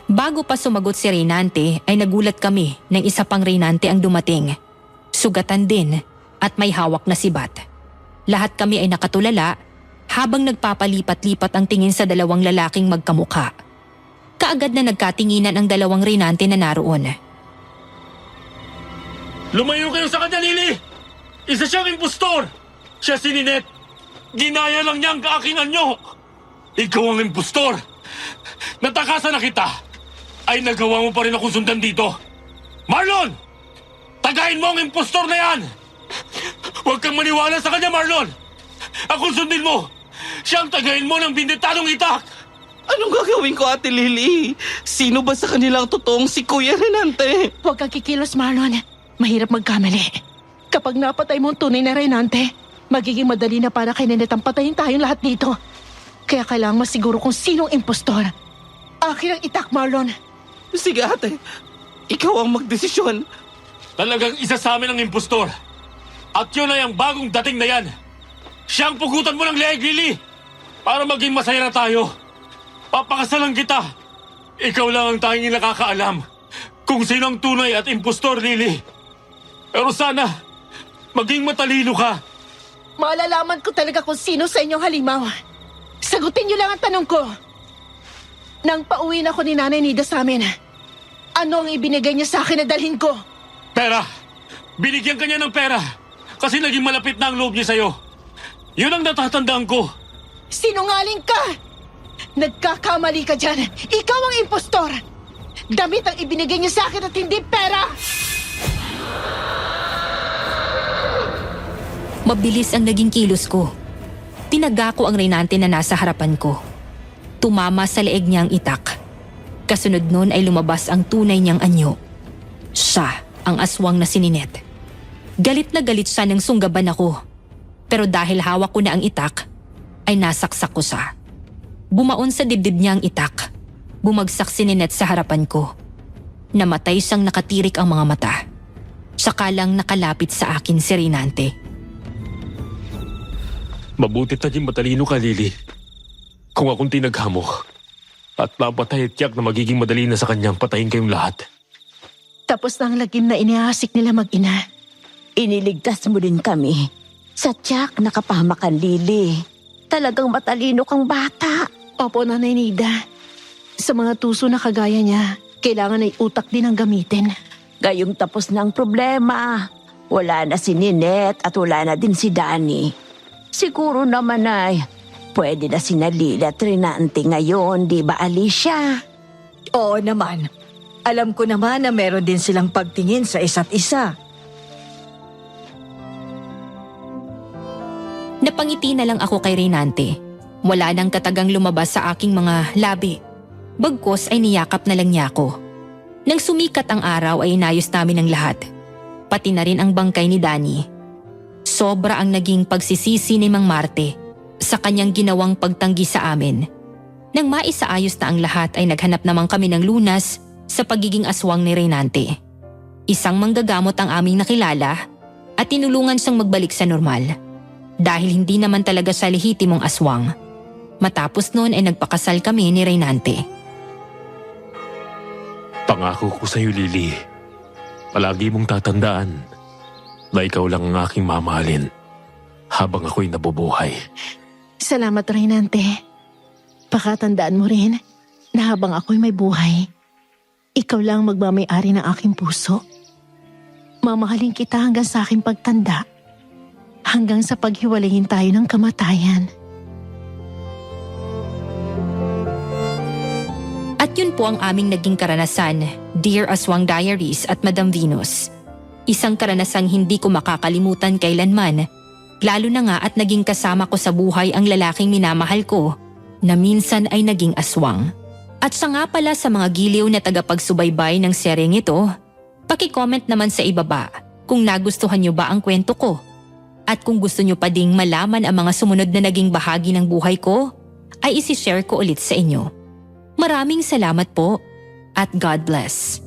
Bago pa sumagot si Raynante ay nagulat kami nang isa pang Raynante ang dumating. Sugatan din at may hawak na sibat. Lahat kami ay nakatulala habang nagpapalipat-lipat ang tingin sa dalawang lalaking magkamukha. Kaagad na nagkatinginan ang dalawang Raynante na naroon. Lumayo kayo sa kanya, Lily! Isa siyang impostor! Siya si Ninette! Ginaya lang niya ang kaakingan niyo! Ikaw ang impostor! Natakasan na kita! Ay nagawa mo pa rin akong sundan dito! Marlon! Tagayin mo ang impostor na yan! Huwag kang maniwala sa kanya, Marlon! Akong sundin mo! Siyang tagayin mo ng bindetadong itak! Anong gagawin ko, Ate Lily? Sino ba sa kanilang totoong si Kuya Raynante? Huwag kang kikilos, Marlon. Mahirap magkamali. Kapag napatay mo ang tunay na Raynante, magiging madali na para kay Ninette ang patayin tayong lahat dito. Kaya kailangan masiguro kung sinong impostor. Akin ang itak, Marlon. Sige, ate. Ikaw ang magdesisyon. Talagang isa sa amin ang impostor. At yun ay ang bagong dating na yan. Siyang pugutan mo ng leeg, Lily. Para maging masaya na tayo. Papakasalan kita. Ikaw lang ang tanging nakakaalam kung sino ang tunay at impostor, Lily. Pero sana, maging matalino ka. Malalaman ko talaga kung sino sa inyong halimaw. Sagutin niyo lang ang tanong ko. Nang pauwi na ako ni Nanay Nida sa amin, ano ang ibinigay niya sa akin na dalhin ko? Pera. Binigyan ka niya ng pera. Kasi naging malapit na ang loob niya sa'yo. Yun ang natatandaan ko. Sinungaling ka! Nagkakamali ka dyan. Ikaw ang impostor. Damit ang ibinigay niya sa akin at hindi pera. Mabilis ang naging kilos ko. Tinaga ko ang Raynante na nasa harapan ko. Tumama sa leeg niya ang itak. Kasunod nun ay lumabas ang tunay niyang anyo. Siya ang aswang na si Ninette. Galit na galit siya nang sunggaban ako. Pero dahil hawak ko na ang itak, ay nasaksak ko siya. Bumaon sa dibdib niya ang itak. Bumagsak si Ninette sa harapan ko. Namatay siyang nakatirik ang mga mata. Saka lang nakalapit sa akin si Raynante. Mabutit naging matalino ka, Lily. Kung akong tinaghamok at napatay at tiyak na magiging madali na sa kanyang patayin kayong lahat. Tapos na ang lagim na inihasik nila mag-ina. Iniligtas mo din kami. Sa tiyak nakapahamakan, Lily. Talagang matalino kang bata. Opo, Nanay Nida. Sa mga tuso na kagaya niya, kailangan ay utak din ang gamitin. Gayong tapos na ang problema. Wala na si Ninette at wala na din si Danny. Siguro naman ay pwede na sina Lily at Raynante ngayon, di ba, Alicia? Oo naman. Alam ko naman na meron din silang pagtingin sa isa't isa. Napangiti na lang ako kay Reynante. Wala nang katagang lumabas sa aking mga labi. Bagkos ay niyakap na lang niya ako. Nang sumikat ang araw ay inayos namin ang lahat. Pati na rin ang bangkay ni Danny. Sobra ang naging pagsisisi ni Mang Marte sa kanyang ginawang pagtanggi sa amin. Nang maisaayos na ang lahat ay naghanap naman kami ng lunas sa pagiging aswang ni Reynante. Isang manggagamot ang aming nakilala at tinulungan siyang magbalik sa normal. Dahil hindi naman talaga siya lehitimong aswang. Matapos noon ay nagpakasal kami ni Reynante. Pangako ko sa'yo, Lily. Palagi mong tatandaan na ikaw lang ang aking mamahalin habang ako'y nabubuhay. Salamat, Reynante. Pakatandaan mo rin na habang ako'y may buhay, ikaw lang magmamay-ari ng aking puso. Mamahalin kita hanggang sa aking pagtanda, hanggang sa paghiwalayin tayo ng kamatayan. At yun po ang aming naging karanasan, Dear Aswang Diaries at Madam Venus. Isang karanasang hindi ko makakalimutan kailanman, lalo na nga at naging kasama ko sa buhay ang lalaking minamahal ko na minsan ay naging aswang. At siya nga pala sa mga giliw na tagapagsubaybay ng seryeng ito, paki-comment naman sa ibaba kung nagustuhan nyo ba ang kwento ko. At kung gusto nyo pa ding malaman ang mga sumunod na naging bahagi ng buhay ko, ay isi-share ko ulit sa inyo. Maraming salamat po at God bless.